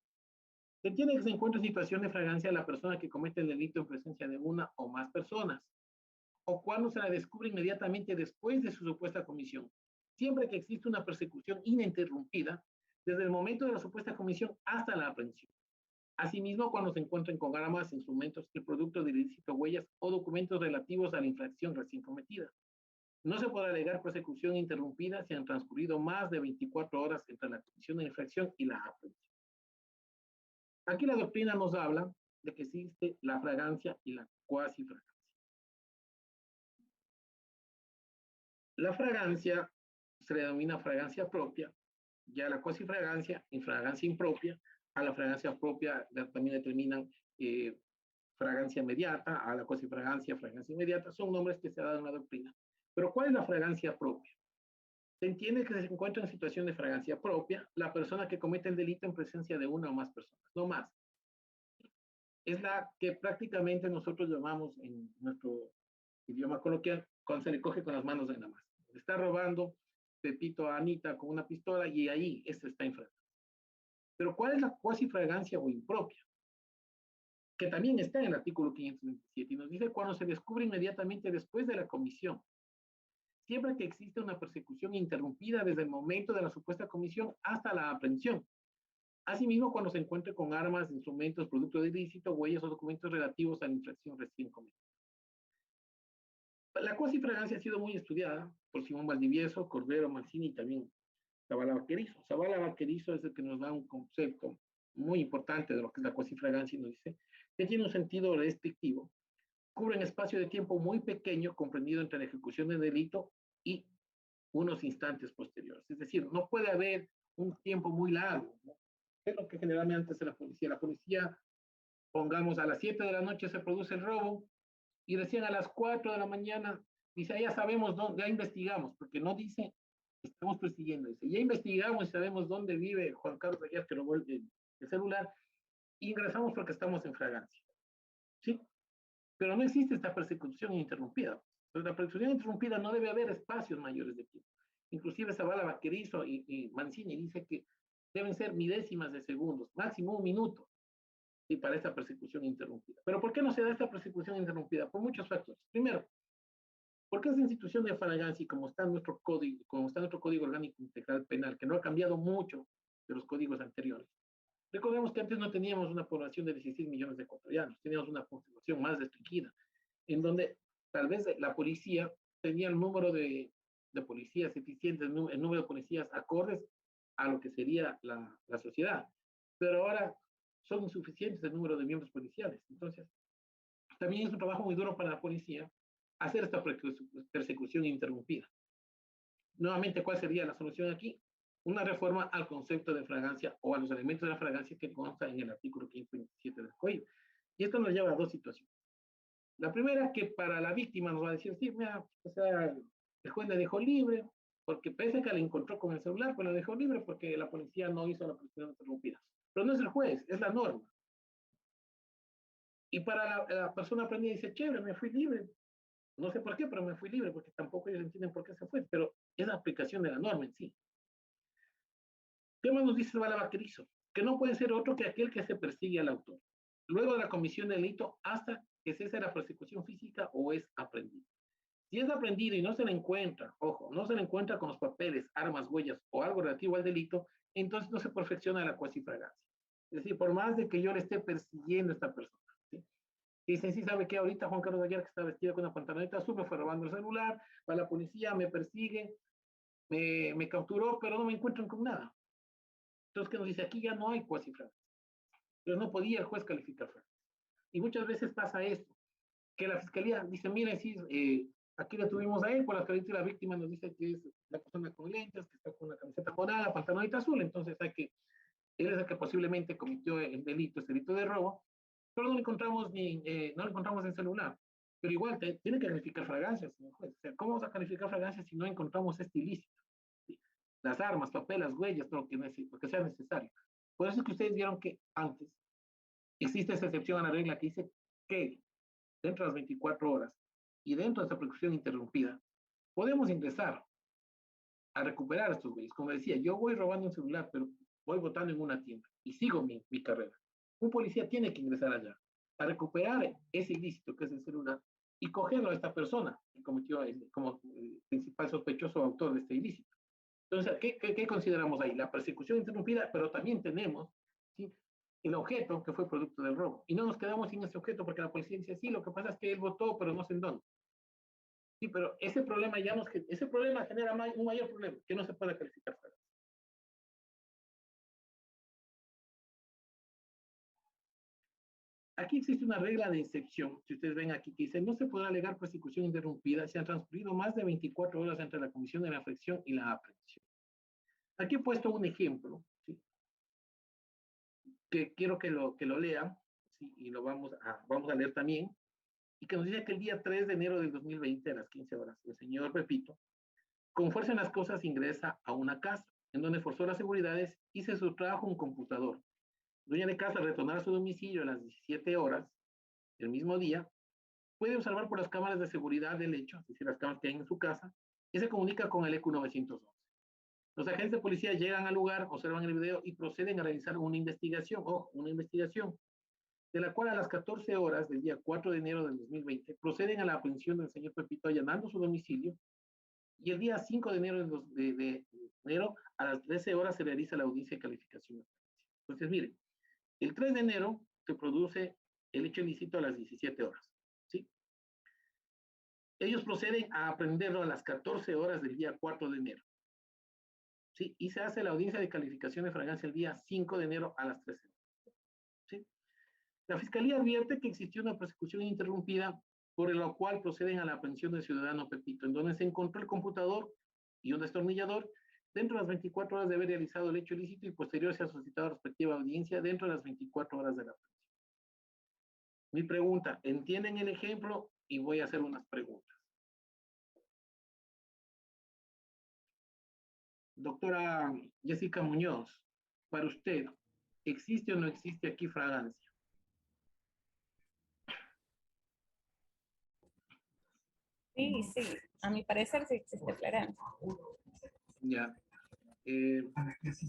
Se entiende que se encuentra en situación de fragancia la persona que comete el delito en presencia de una o más personas, o cuando se la descubre inmediatamente después de su supuesta comisión, siempre que existe una persecución ininterrumpida desde el momento de la supuesta comisión hasta la aprehensión. Asimismo, cuando se encuentren con armas, instrumentos, el producto de ilícito, huellas o documentos relativos a la infracción recién cometida. No se podrá alegar persecución interrumpida si han transcurrido más de 24 horas entre la comisión de la infracción y la aprehensión. Aquí la doctrina nos habla de que existe la fragancia y la cuasi fragancia. La fragancia se le denomina fragancia propia, ya la cuasi fragancia, infragancia impropia, a la fragancia propia también determinan fragancia mediata, a la cuasi fragancia, fragancia inmediata, son nombres que se han dado en la doctrina. Pero ¿cuál es la fragancia propia? Se entiende que se encuentra en situación de fragancia propia la persona que comete el delito en presencia de una o más personas, no más. Es la que prácticamente nosotros llamamos en nuestro idioma coloquial cuando se le coge con las manos en la masa. Está robando Pepito a Anita con una pistola y ahí este está en fragancia. Pero ¿cuál es la cuasi fragancia o impropia? Que también está en el artículo 527 y nos dice cuando se descubre inmediatamente después de la comisión. Siempre que existe una persecución interrumpida desde el momento de la supuesta comisión hasta la aprehensión. Asimismo, cuando se encuentre con armas, instrumentos, producto de ilícito, huellas o documentos relativos a la infracción recién cometida. La cuasi fragancia ha sido muy estudiada por Simón Valdivieso, Cordero, Mancini y también Zavala Vaquerizo. Zavala Vaquerizo es el que nos da un concepto muy importante de lo que es la cuasi fragancia y nos dice que tiene un sentido restrictivo, cubre un espacio de tiempo muy pequeño comprendido entre la ejecución del delito y unos instantes posteriores. Es decir, no puede haber un tiempo muy largo, ¿no? Es lo que generalmente hace la policía. La policía, pongamos, a las 7 de la noche se produce el robo y recién a las 4 de la mañana dice, ya sabemos dónde, ya investigamos, porque no dice, estamos persiguiendo, dice, ya investigamos y sabemos dónde vive Juan Carlos Aguiar que robó el celular, y ingresamos porque estamos en fragancia. ¿Sí? Pero no existe esta persecución interrumpida. Entonces, la persecución interrumpida no debe haber espacios mayores de tiempo. Inclusive Zavala Vaquerizo y Mancini dice que deben ser milésimas de segundos, máximo un minuto, y para esta persecución interrumpida. Pero ¿por qué no se da esta persecución interrumpida? Por muchos factores. Primero, porque esta institución de fragancia, como está nuestro código orgánico integral penal, que no ha cambiado mucho de los códigos anteriores. Recordemos que antes no teníamos una población de 16 millones de ecuatorianos, teníamos una población más restringida, en donde tal vez la policía tenía el número de policías eficientes, el número de policías acordes a lo que sería la sociedad. Pero ahora son insuficientes el número de miembros policiales. Entonces, también es un trabajo muy duro para la policía hacer esta persecución interrumpida. Nuevamente, ¿cuál sería la solución aquí? Una reforma al concepto de fragancia o a los elementos de la fragancia que consta en el artículo 527 del Código. Y esto nos lleva a dos situaciones. La primera, que para la víctima nos va a decir, sí, mira, o sea, el juez le dejó libre, porque pese a que le encontró con el celular, pues lo dejó libre porque la policía no hizo la persecución interrumpida. Pero no es el juez, es la norma. Y para la persona aprendida dice, chévere, me fui libre. No sé por qué, pero me fui libre, porque tampoco ellos entienden por qué se fue, pero es la aplicación de la norma en sí. ¿Qué más nos dice Zavala Vaquerizo? Que no puede ser otro que aquel que se persigue al autor, luego de la comisión del delito hasta que cese la persecución física o es aprendido. Si es aprendido y no se le encuentra, ojo, no se le encuentra con los papeles, armas, huellas o algo relativo al delito, entonces no se perfecciona la cuasi fragancia. Es decir, por más de que yo le esté persiguiendo a esta persona, ¿sí? Dicen, sí, sabe que ahorita Juan Carlos Aguiar, que está vestido con una pantaloneta azul, me fue robando el celular, va la policía, me persigue, me capturó, pero no me encuentran con nada. Entonces, ¿qué nos dice? Aquí ya no hay cuasi fragancia. Pero no podía el juez calificar fragancia. Y muchas veces pasa esto, que la fiscalía dice, miren, sí, aquí le tuvimos a él, por la carita de la víctima nos dice que es la persona con lentes, que está con una camiseta morada, pantaloneta azul, entonces él es el que posiblemente cometió el delito, este delito de robo, pero no le encontramos no le encontramos en celular. Pero igual tiene que calificar fragancia, señor juez. O sea, ¿cómo vamos a calificar fragancia si no encontramos este ilícito? ¿Sí? Las armas, papeles, huellas, lo que sea necesario. Por eso es que ustedes vieron que antes existe esa excepción a la regla que dice que dentro de las 24 horas y dentro de esa persecución interrumpida, podemos ingresar a recuperar estos güeyes. Como decía, yo voy robando un celular, pero voy votando en una tienda y sigo mi carrera. un policía tiene que ingresar allá a recuperar ese ilícito que es el celular y cogerlo a esta persona que cometió como principal sospechoso o autor de este ilícito. Entonces, ¿qué consideramos ahí? La persecución interrumpida, pero también tenemos, ¿sí?, el objeto que fue producto del robo. Y no nos quedamos sin ese objeto porque la policía dice, sí, lo que pasa es que él votó, pero no sé en dónde. Sí, pero ese problema ese problema genera un mayor problema que no se puede calificar. Aquí existe una regla de excepción, si ustedes ven aquí, que dice, no se podrá alegar persecución interrumpida si han transcurrido más de 24 horas entre la comisión de la infracción y la aprehensión. Aquí he puesto un ejemplo, ¿sí?, que quiero que lo lean, ¿sí?, y lo vamos a leer también, y que nos dice que el día 3 de enero del 2020 a las 15 horas, el señor Pepito, con fuerza en las cosas, ingresa a una casa, en donde forzó las seguridades y se sustrajo un computador. Dueña de casa, al retornar a su domicilio a las 17 horas del mismo día, puede observar por las cámaras de seguridad del hecho, es decir, las cámaras que hay en su casa, y se comunica con el ECU 911. Los agentes de policía llegan al lugar, observan el video y proceden a realizar una investigación, de la cual a las 14 horas del día 4 de enero del 2020 proceden a la aprehensión del señor Pepito allanando su domicilio, y el día 5 de enero, de enero a las 13 horas se realiza la audiencia de calificación. Entonces, miren, el 3 de enero se produce el hecho ilícito a las 17 horas, ¿sí? Ellos proceden a aprenderlo a las 14 horas del día 4 de enero, ¿sí? Y se hace la audiencia de calificación de fragancia el día 5 de enero a las 13 horas, ¿sí? La Fiscalía advierte que existió una persecución ininterrumpida por lo cual proceden a la aprehensión del ciudadano Pepito, en donde se encontró el computador y un destornillador dentro de las 24 horas de haber realizado el hecho ilícito y posterior se ha solicitado respectiva audiencia dentro de las 24 horas de la aprehensión. Mi pregunta, ¿entienden el ejemplo? Y voy a hacer unas preguntas. Doctora Jessica Muñoz, para usted, ¿existe o no existe aquí fragancia? Sí, sí, a mi parecer sí existe flagrancia. Ya.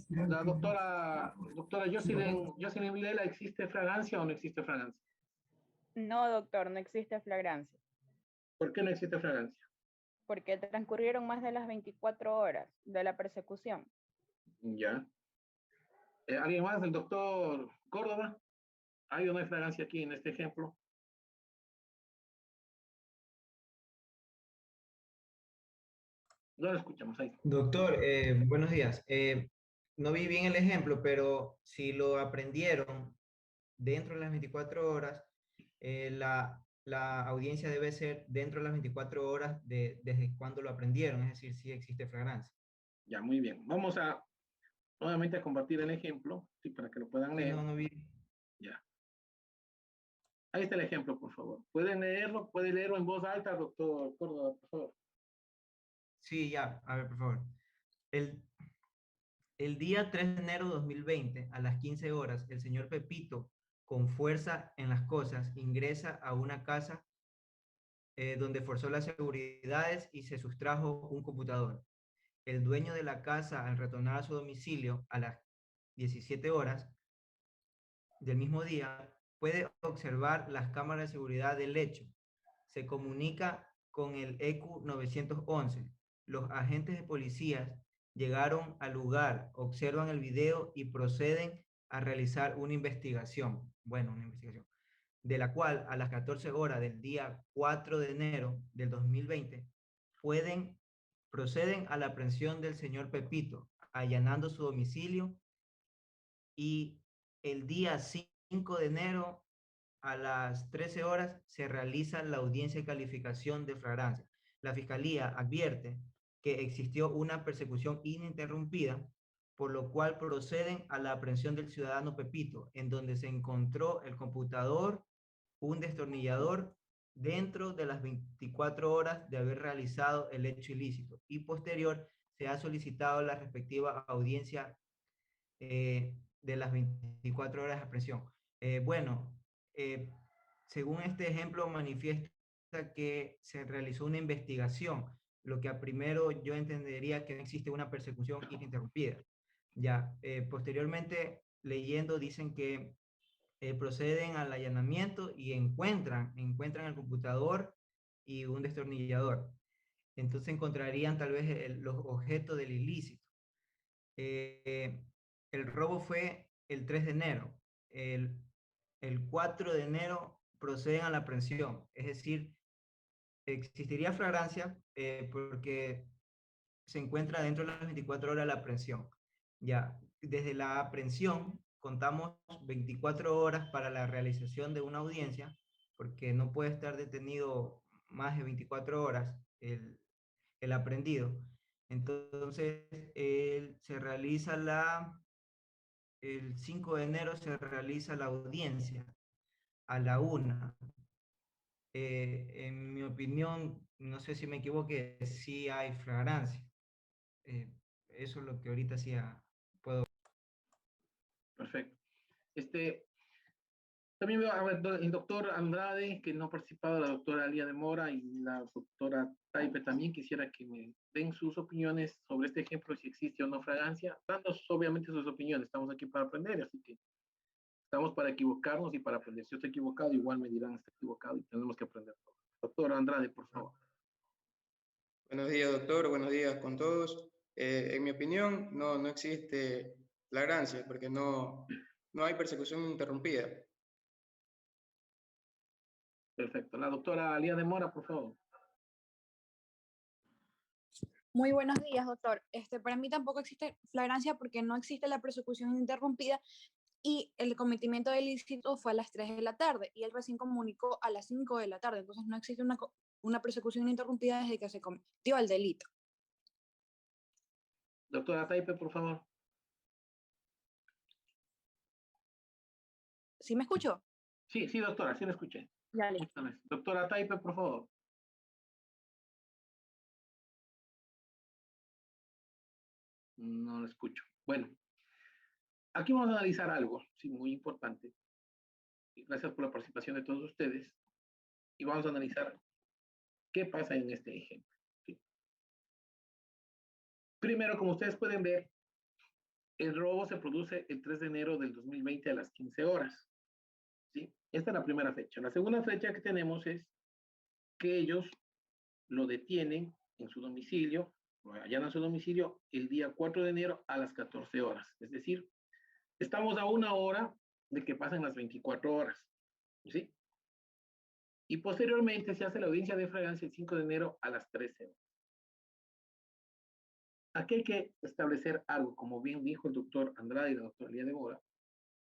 La doctora Jocelyn Vilela, ¿existe fragancia o no existe fragancia? No, doctor, no existe flagrancia. ¿Por qué no existe fragancia? Porque transcurrieron más de las 24 horas de la persecución. Ya. ¿Alguien más? ¿El doctor Córdoba? ¿Hay o no hay fragancia aquí en este ejemplo? No lo escuchamos ahí. Doctor, buenos días. No vi bien el ejemplo, pero si lo aprendieron dentro de las 24 horas, la audiencia debe ser dentro de las 24 horas desde cuando lo aprendieron, es decir, si existe flagrancia. Ya, muy bien. Vamos a nuevamente a compartir el ejemplo, ¿sí?, para que lo puedan leer. No vi. Ya. Ahí está el ejemplo, por favor. ¿Pueden leerlo? ¿Puede leerlo en voz alta, doctor Córdoba, por favor? Sí, ya. A ver, por favor. El día 3 de enero de 2020, a las 15 horas, el señor Pepito, con fuerza en las cosas, ingresa a una casa donde forzó las seguridades y se sustrajo un computador. El dueño de la casa, al retornar a su domicilio a las 17 horas del mismo día, puede observar las cámaras de seguridad del hecho. Se comunica con el ECU 911. Los agentes de policías llegaron al lugar, observan el video y proceden a realizar una investigación. De la cual a las 14 horas del día 4 de enero del 2020 proceden a la aprehensión del señor Pepito, allanando su domicilio, y el día 5 de enero a las 13 horas se realiza la audiencia de calificación de flagrancia. La Fiscalía advierte que existió una persecución ininterrumpida, por lo cual proceden a la aprehensión del ciudadano Pepito, en donde se encontró el computador, un destornillador, dentro de las 24 horas de haber realizado el hecho ilícito, y posterior se ha solicitado la respectiva audiencia de las 24 horas de aprehensión. Según este ejemplo manifiesta que se realizó una investigación, lo que a primero yo entendería que no existe una persecución ininterrumpida. Ya, posteriormente leyendo dicen que proceden al allanamiento y encuentran el computador y un destornillador. Entonces encontrarían tal vez los objetos del ilícito. El robo fue el 3 de enero. El 4 de enero proceden a la aprehensión, es decir, existiría flagrancia porque se encuentra dentro de las 24 horas la aprehensión. Ya, desde la aprehensión contamos 24 horas para la realización de una audiencia, porque no puede estar detenido más de 24 horas el aprehendido. Entonces, se realiza el 5 de enero se realiza la audiencia a la 1. En mi opinión, no sé si me equivoqué, sí hay flagrancia. Eso es lo que ahorita sí puedo. Perfecto. También veo a ver, el doctor Andrade, que no ha participado, la doctora Alía de Mora y la doctora Taipe también quisiera que me den sus opiniones sobre este ejemplo, si existe o no fragancia, dando obviamente sus opiniones. Estamos aquí para aprender, así que estamos para equivocarnos y para aprender. Si yo estoy equivocado, igual me dirán está equivocado y tenemos que aprender todo. Doctor Andrade, por favor. Buenos días, doctor. Buenos días con todos. En mi opinión, no existe flagrancia porque no hay persecución interrumpida. Perfecto. La doctora Alía de Mora, por favor. Muy buenos días, doctor. Para mí tampoco existe flagrancia porque no existe la persecución interrumpida y el cometimiento del ilícito fue a las 3 de la tarde y él recién comunicó a las 5 de la tarde. Entonces no existe una persecución interrumpida desde que se cometió el delito. Doctora Taipe, por favor. ¿Sí me escucho? Sí, doctora, sí la escuché. Ya, Doctora Taipe, por favor. No lo escucho. Bueno, aquí vamos a analizar algo, sí, muy importante. Gracias por la participación de todos ustedes. Y vamos a analizar qué pasa en este ejemplo. ¿Sí? Primero, como ustedes pueden ver, el robo se produce el 3 de enero del 2020 a las 15 horas. ¿Sí? Esta es la primera fecha. La segunda fecha que tenemos es que ellos lo detienen en su domicilio, lo allanan su domicilio el día 4 de enero a las 14 horas. Es decir, estamos a 1 hora de que pasen las 24 horas. ¿Sí? Y posteriormente se hace la audiencia de flagrancia el 5 de enero a las 13 horas. Aquí hay que establecer algo, como bien dijo el doctor Andrade y la doctora Lía de Mora,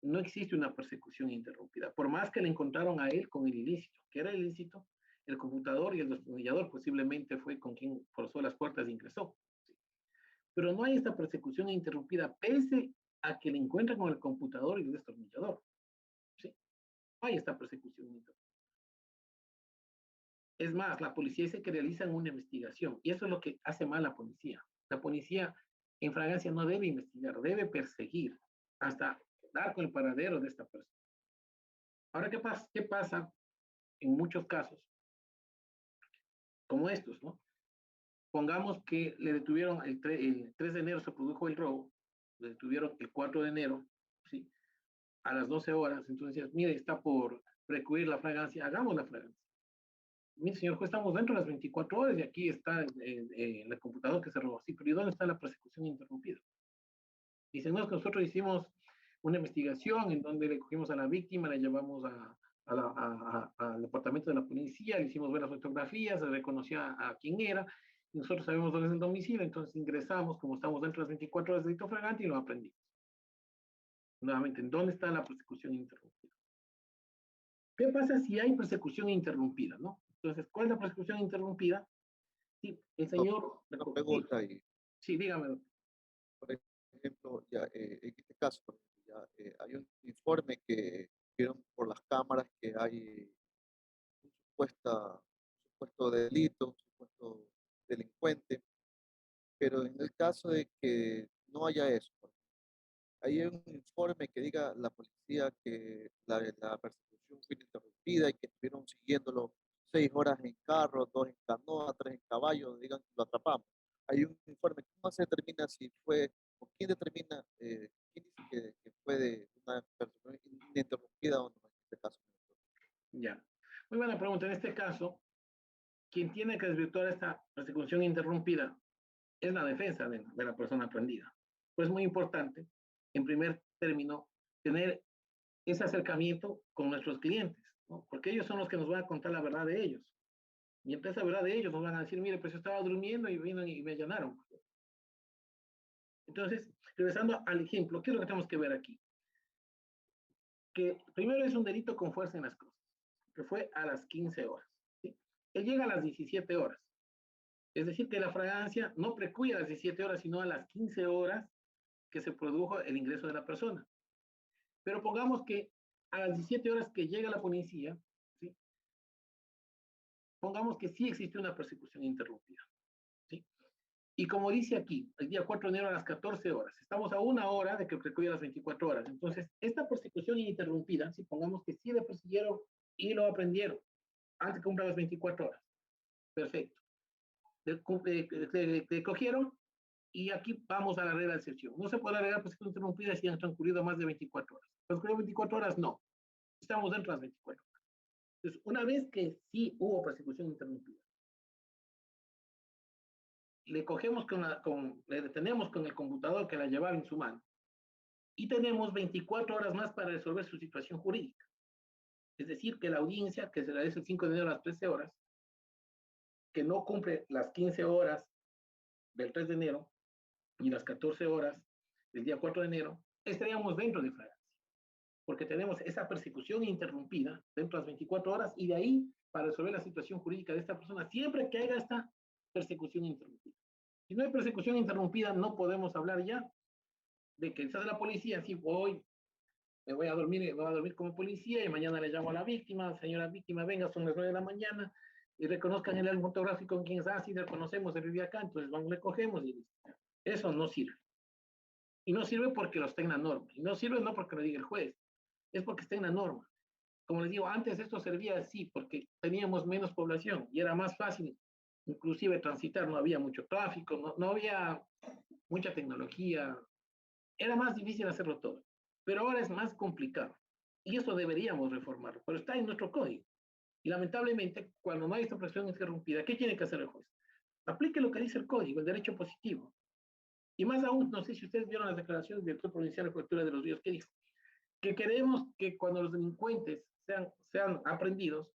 no existe una persecución interrumpida. Por más que le encontraron a él con el ilícito, que era el ilícito, el computador y el destornillador posiblemente fue con quien forzó las puertas e ingresó. ¿Sí? Pero no hay esta persecución interrumpida, pese a que le encuentran con el computador y el destornillador. ¿Sí? No hay esta persecución interrumpida. Es más, la policía dice que realizan una investigación y eso es lo que hace mal la policía. La policía en flagrancia no debe investigar, debe perseguir hasta dar con el paradero de esta persona. Ahora, ¿qué pasa en muchos casos? Como estos, ¿no? Pongamos que le detuvieron el 3 de enero, se produjo el robo, le detuvieron el 4 de enero, ¿sí? A las 12 horas, entonces, mire, está por recurrir la flagrancia, hagamos la flagrancia. Mire, señor juez, estamos dentro de las 24 horas y aquí está el computador que se robó. Sí, pero ¿y dónde está la persecución interrumpida? Dicen, no, es que nosotros hicimos una investigación en donde le cogimos a la víctima, la llevamos al departamento de la policía, le hicimos ver las fotografías, se reconoció a quién era, y nosotros sabemos dónde es el domicilio, entonces ingresamos, como estamos dentro de las 24 horas de delito flagrante, y lo aprendimos. Nuevamente, ¿en dónde está la persecución interrumpida? ¿Qué pasa si hay persecución interrumpida, no? Entonces, ¿cuál es la persecución interrumpida? Sí, el señor... Una pregunta ahí. Sí, dígame. Por ejemplo, ya, en este caso, ya, hay un informe que vieron por las cámaras que hay un supuesto delito, un supuesto delincuente, pero en el caso de que no haya eso, hay un informe que diga la policía que la persecución fue interrumpida y que estuvieron siguiéndolo 6 horas en carro, 2 en canoa, 3 en caballo, digan que lo atrapamos. Hay un informe, ¿cómo se determina si fue, o quién determina, quién dice que fue de una persecución ininterrumpida en este caso, quien tiene que desvirtuar esta persecución interrumpida es la defensa de la persona prendida. Pues es muy importante, en primer término, tener ese acercamiento con nuestros clientes, ¿no? Porque ellos son los que nos van a contar la verdad de ellos. Y entre esa verdad de ellos nos van a decir, mire, pues yo estaba durmiendo y vino y me allanaron. Entonces, regresando al ejemplo, ¿qué es lo que tenemos que ver aquí? Que primero es un delito con fuerza en las cosas, que fue a las 15 horas. ¿Sí? Él llega a las 17 horas. Es decir, que la fragancia no precluye a las 17 horas, sino a las 15 horas que se produjo el ingreso de la persona. Pero pongamos que a las 17 horas que llega la policía, ¿sí? Pongamos que sí existe una persecución interrumpida. ¿Sí? Y como dice aquí, el día 4 de enero a las 14 horas, estamos a una hora de que precluya las 24 horas. Entonces, esta persecución ininterrumpida, si pongamos que sí le persiguieron y lo aprendieron antes que cumpla las 24 horas, perfecto. Le cogieron y aquí vamos a la regla de excepción. No se puede agregar persecución interrumpida si han transcurrido más de 24 horas. ¿Transcurrido 24 horas? No. Estamos dentro de las 24 horas. Entonces, una vez que sí hubo persecución interrumpida, le cogemos le detenemos con el computador que la llevaba en su mano y tenemos 24 horas más para resolver su situación jurídica. Es decir, que la audiencia, que se realiza el 5 de enero a las 13 horas, que no cumple las 15 horas del 3 de enero y las 14 horas del día 4 de enero, estaríamos dentro de fragancia, porque tenemos esa persecución interrumpida dentro de las 24 horas y de ahí para resolver la situación jurídica de esta persona siempre que haya esta persecución interrumpida. Si no hay persecución interrumpida, no podemos hablar ya de que sale la policía, si hoy me voy a dormir como policía y mañana le llamo a la víctima, señora víctima, venga, son las 9 de la mañana, y reconozcan el álbum fotográfico en quien es así, reconocemos, él vive acá, entonces vamos, le cogemos y listo. Eso no sirve. Y no sirve porque lo está en la norma. Y no sirve no porque lo diga el juez, es porque está en la norma. Como les digo, antes esto servía así porque teníamos menos población y era más fácil inclusive transitar, no había mucho tráfico, no había mucha tecnología, era más difícil hacerlo todo. Pero ahora es más complicado y eso deberíamos reformarlo, pero está en nuestro código. Y lamentablemente, cuando no hay esta presión interrumpida, ¿qué tiene que hacer el juez? Aplique lo que dice el código, el derecho positivo. Y más aún, no sé si ustedes vieron las declaraciones del director provincial de cobertura de los ríos, que dijo que queremos que cuando los delincuentes sean aprendidos,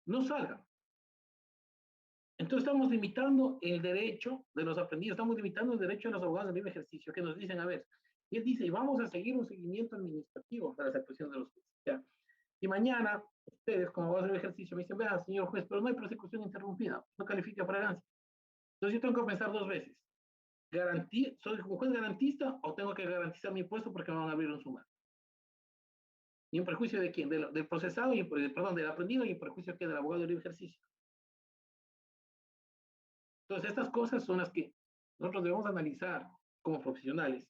no salgan. Entonces estamos limitando el derecho de los aprendidos, estamos limitando el derecho de los abogados de libre ejercicio, que nos dicen, a ver, y él dice, y vamos a seguir un seguimiento administrativo para las actuaciones de los jueces. ¿Ya? Y mañana, ustedes como abogados de libre ejercicio me dicen, vea, señor juez, pero no hay persecución interrumpida, no califica fragancia. Entonces yo tengo que pensar dos veces. ¿Soy un juez garantista o tengo que garantizar mi puesto porque me van a abrir un sumario? ¿Y en perjuicio de quién? Del procesado, perdón, del aprendido, y en perjuicio que del abogado de libre ejercicio. Entonces, estas cosas son las que nosotros debemos analizar como profesionales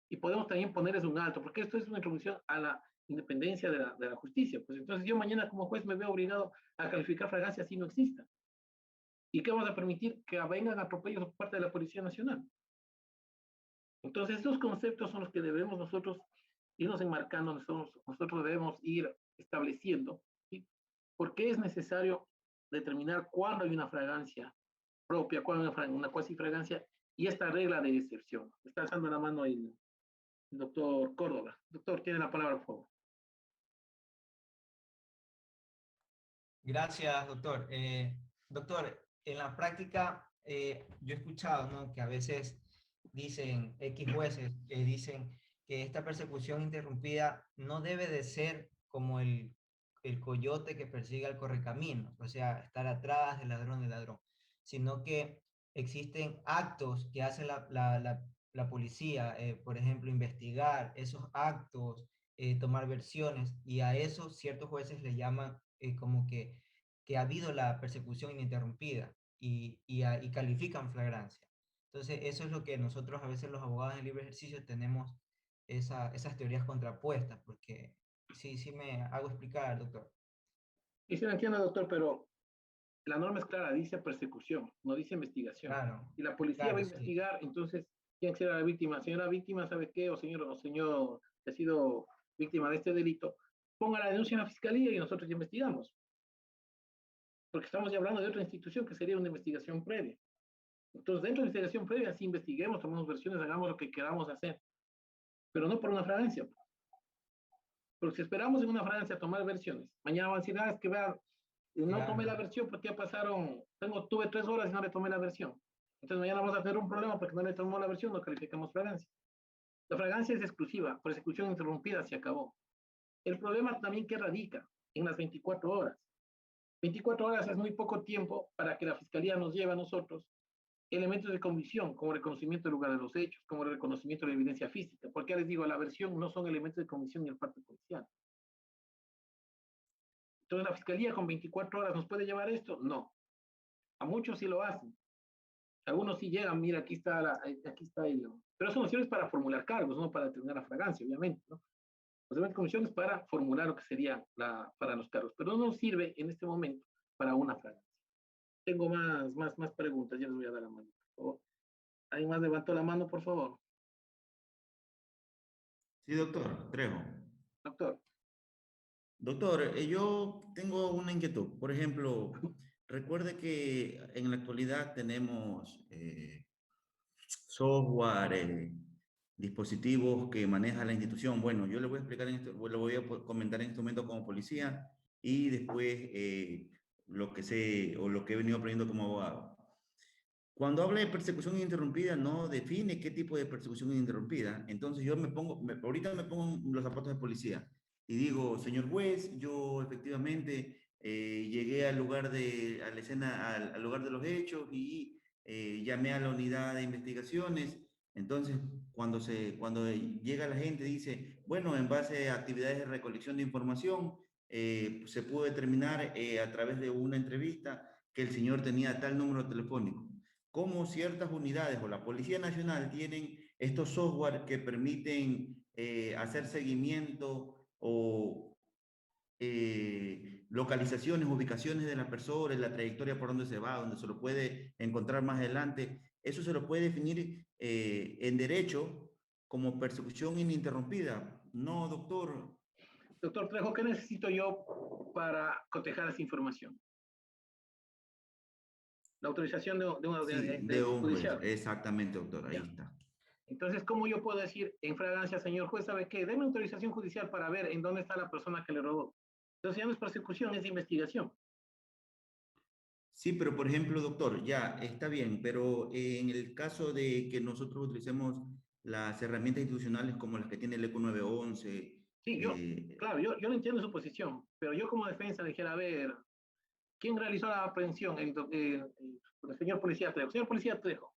y podemos también ponerles un alto, porque esto es una introducción a la independencia de la justicia. Pues entonces yo mañana como juez me veo obligado a calificar fragancia si no exista. ¿Y qué vamos a permitir? Que vengan atropellos por parte de la Policía Nacional. Entonces, estos conceptos son los que debemos nosotros irnos enmarcando, nosotros debemos ir estableciendo, ¿sí? Porque es necesario determinar cuándo hay una fragancia propia, cuándo hay una cuasi fragancia y esta regla de excepción. Está alzando la mano el doctor Córdoba. Doctor, tiene la palabra, por favor. Gracias, doctor. Doctor, en la práctica yo he escuchado, ¿no?, que a veces dicen X jueces que dicen que esta persecución interrumpida no debe de ser como el coyote que persigue al correcaminos, o sea, estar atrás del ladrón, sino que existen actos que hace la policía, por ejemplo, investigar esos actos, tomar versiones, y a eso ciertos jueces le llaman como que ha habido la persecución ininterrumpida y califican flagrancia. Entonces, eso es lo que nosotros a veces los abogados de libre ejercicio tenemos esas teorías contrapuestas, porque sí me hago explicar, doctor. Y sí lo entiendo, doctor, pero la norma es clara, dice persecución, no dice investigación. Claro, Y la policía claro, va a sí. investigar, entonces, ¿quién será la víctima? Señora víctima, ¿sabe qué? O señor que ha sido víctima de este delito, ponga la denuncia en la fiscalía y nosotros ya investigamos. porque estamos ya hablando de otra institución que sería una investigación previa. Entonces, dentro de la investigación previa, sí investiguemos, tomemos versiones, hagamos lo que queramos hacer, pero no por una fragancia. Porque si esperamos en una fragancia a tomar versiones, mañana van a decir, es que vea, no tomé la versión porque ya pasaron, tuve 3 horas y no le tomé la versión. Entonces mañana vamos a tener un problema porque no le tomó la versión, no calificamos fragancia. La fragancia es exclusiva, persecución interrumpida, se acabó. El problema también que radica en las 24 horas. 24 horas es muy poco tiempo para que la Fiscalía nos lleve a nosotros elementos de convicción, como reconocimiento del lugar de los hechos, como el reconocimiento de la evidencia física, porque ya les digo, la versión no son elementos de convicción ni el parte policial. Entonces, ¿la Fiscalía con 24 horas nos puede llevar esto? No. A muchos sí lo hacen. Algunos sí llegan, mira, aquí está el... Pero son opciones para formular cargos, no para determinar la fragancia, obviamente, ¿no? Las comisiones para formular lo que sería para los cargos, pero no nos sirve en este momento para una fragancia. Tengo más preguntas, ya les voy a dar la mano, por favor. ¿Alguien más levantó la mano, por favor? Sí, doctor, Trejo. Doctor. Doctor, yo tengo una inquietud. Por ejemplo, recuerde que en la actualidad tenemos software, dispositivos que maneja la institución. Bueno, yo le voy a explicar, le voy a comentar en este momento como policía y después lo que sé o lo que he venido aprendiendo como abogado. Cuando habla de persecución interrumpida, no define qué tipo de persecución interrumpida. Entonces yo ahorita me pongo en los zapatos de policía y digo, señor juez, yo efectivamente llegué al lugar a la escena, al lugar de los hechos y llamé a la unidad de investigaciones. Entonces, cuando llega la gente dice, bueno, en base a actividades de recolección de información, se pudo determinar a través de una entrevista que el señor tenía tal número telefónico. Cómo ciertas unidades o la Policía Nacional tienen estos software que permiten hacer seguimiento o localizaciones, ubicaciones de las personas, la trayectoria por donde se va, donde se lo puede encontrar más adelante. Eso se lo puede definir en derecho como persecución ininterrumpida. No, doctor. Doctor Trejo, ¿qué necesito yo para cotejar esa información? La autorización de una de un judicial. Juez. Exactamente, doctor, ahí está. Entonces, ¿cómo yo puedo decir en fragancia, señor juez, sabe qué? Deme autorización judicial para ver en dónde está la persona que le robó? Entonces ya no es persecución, es investigación. Sí, pero por ejemplo, doctor, ya está bien, pero en el caso de que nosotros utilicemos las herramientas institucionales como las que tiene el ECO 911. Sí, claro, yo no entiendo su posición, pero yo como defensa dijera, a ver, ¿quién realizó la aprehensión? El señor policía Trejo. Señor policía Trejo,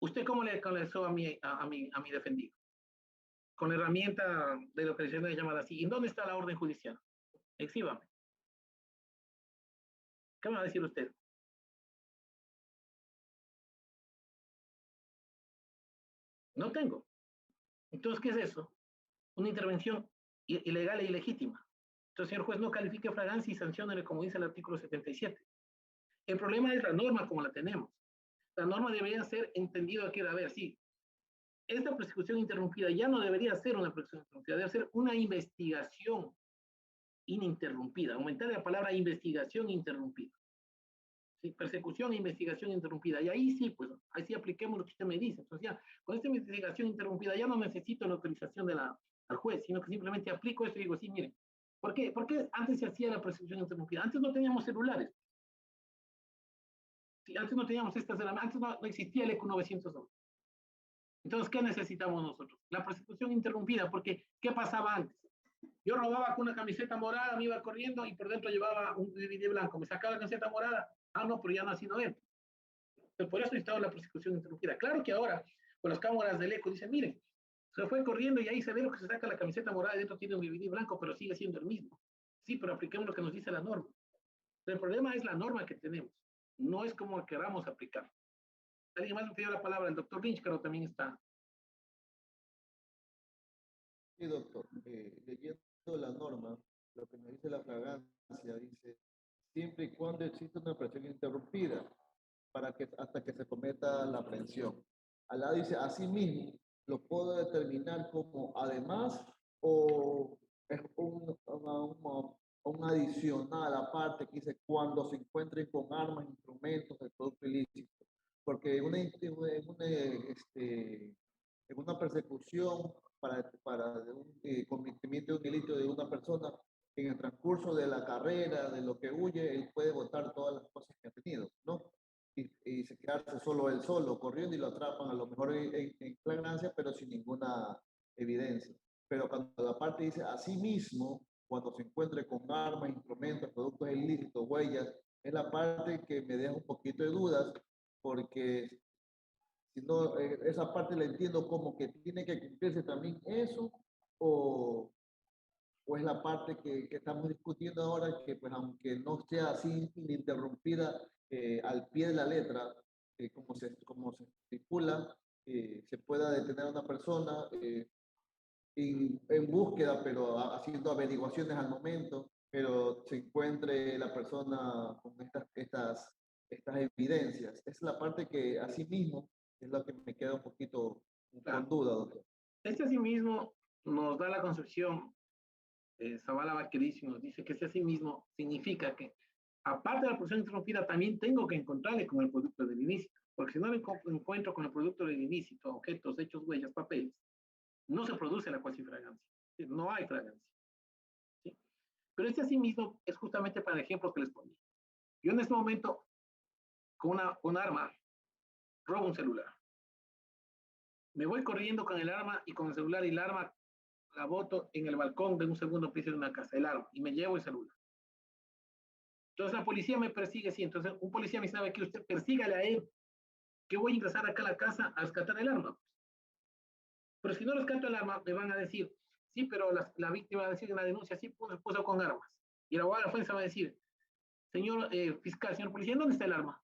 ¿usted cómo le canalizó a mi defendido? Con la herramienta de localización de llamada así. ¿En dónde está la orden judicial? Exhíbame. ¿Qué me va a decir usted? No tengo. Entonces, ¿qué es eso? Una intervención ilegal e ilegítima. Entonces, señor juez, no califique fragancia y sanciónele como dice el artículo 77. El problema es la norma como la tenemos. La norma debería ser entendida que, a ver, sí, esta persecución interrumpida ya no debería ser una persecución interrumpida, debe ser una investigación ininterrumpida. Aumentar la palabra investigación interrumpida. Sí, persecución e investigación interrumpida. Y ahí sí, pues, ahí sí apliquemos lo que usted me dice. Entonces ya, con esta investigación interrumpida ya no necesito la autorización al juez, sino que simplemente aplico esto y digo, sí, mire, ¿por qué antes se hacía la persecución interrumpida? Antes no teníamos celulares. Sí, antes no teníamos estas herramientas, antes no existía el ECO 911. Entonces, ¿qué necesitamos nosotros? La persecución interrumpida, porque ¿qué pasaba antes? Yo robaba con una camiseta morada, me iba corriendo y por dentro llevaba un DVD blanco, me sacaba la camiseta morada, no, pero ya no ha sido él. Entonces, por eso estaba la persecución interrumpida. Claro que ahora, con las cámaras del ECO, dicen, miren, se fue corriendo y ahí se ve lo que se saca la camiseta morada y dentro tiene un DVD blanco, pero sigue siendo el mismo. Sí, pero apliquemos lo que nos dice la norma. Pero el problema es la norma que tenemos, no es como queramos aplicar. Alguien más me pidió la palabra, el doctor Lynch, pero también está. Sí, doctor. Leyendo la norma, lo que nos dice la fragancia dice, siempre y cuando exista una presión interrumpida hasta que se cometa la aprehensión. Alá dice, asimismo, lo puedo determinar como además o es un adicional aparte que dice cuando se encuentren con armas, instrumentos de producto ilícito. Porque en una persecución para un cometimiento de un delito de una persona, en el transcurso de la carrera, de lo que huye, él puede botar todas las cosas que ha tenido, ¿no? Y se quedarse solo él solo, corriendo y lo atrapan a lo mejor en flagrancia, pero sin ninguna evidencia. Pero cuando la parte dice así mismo, cuando se encuentre con armas, instrumentos, productos ilícitos, huellas, es la parte que me deja un poquito de dudas, porque si no, esa parte la entiendo como que tiene que cumplirse también eso, o, o es la parte que estamos discutiendo ahora, que pues aunque no sea así ininterrumpida al pie de la letra, como se estipula, se pueda detener a una persona en búsqueda, pero haciendo averiguaciones al momento, pero se encuentre la persona con estas evidencias. Es la parte que asimismo es la que me queda un poquito con duda, doctor. Este asimismo nos da la concepción, Zavala Vaquerizo nos dice que ese asimismo significa que aparte de la producción interrumpida también tengo que encontrarle con el producto del ilícito, porque si no le encuentro con el producto del ilícito, objetos, hechos, huellas, papeles, no se produce la cuasifragancia, no hay fragancia. ¿Sí? Pero este asimismo es justamente para el ejemplo que les ponía. Yo en este momento, con una arma, robo un celular. Me voy corriendo con el arma y con el celular y el arma la boto en el balcón de un segundo piso de una casa, el arma, y me llevo el celular. Entonces la policía me persigue, sí, entonces un policía me sabe que usted persígale a él, que voy a ingresar acá a la casa a rescatar el arma. Pero si no rescato el arma, me van a decir, sí, pero la víctima va a decir en la denuncia, sí, puso con armas. Y la abogada de la defensa va a decir, señor fiscal, señor policía, ¿dónde está el arma?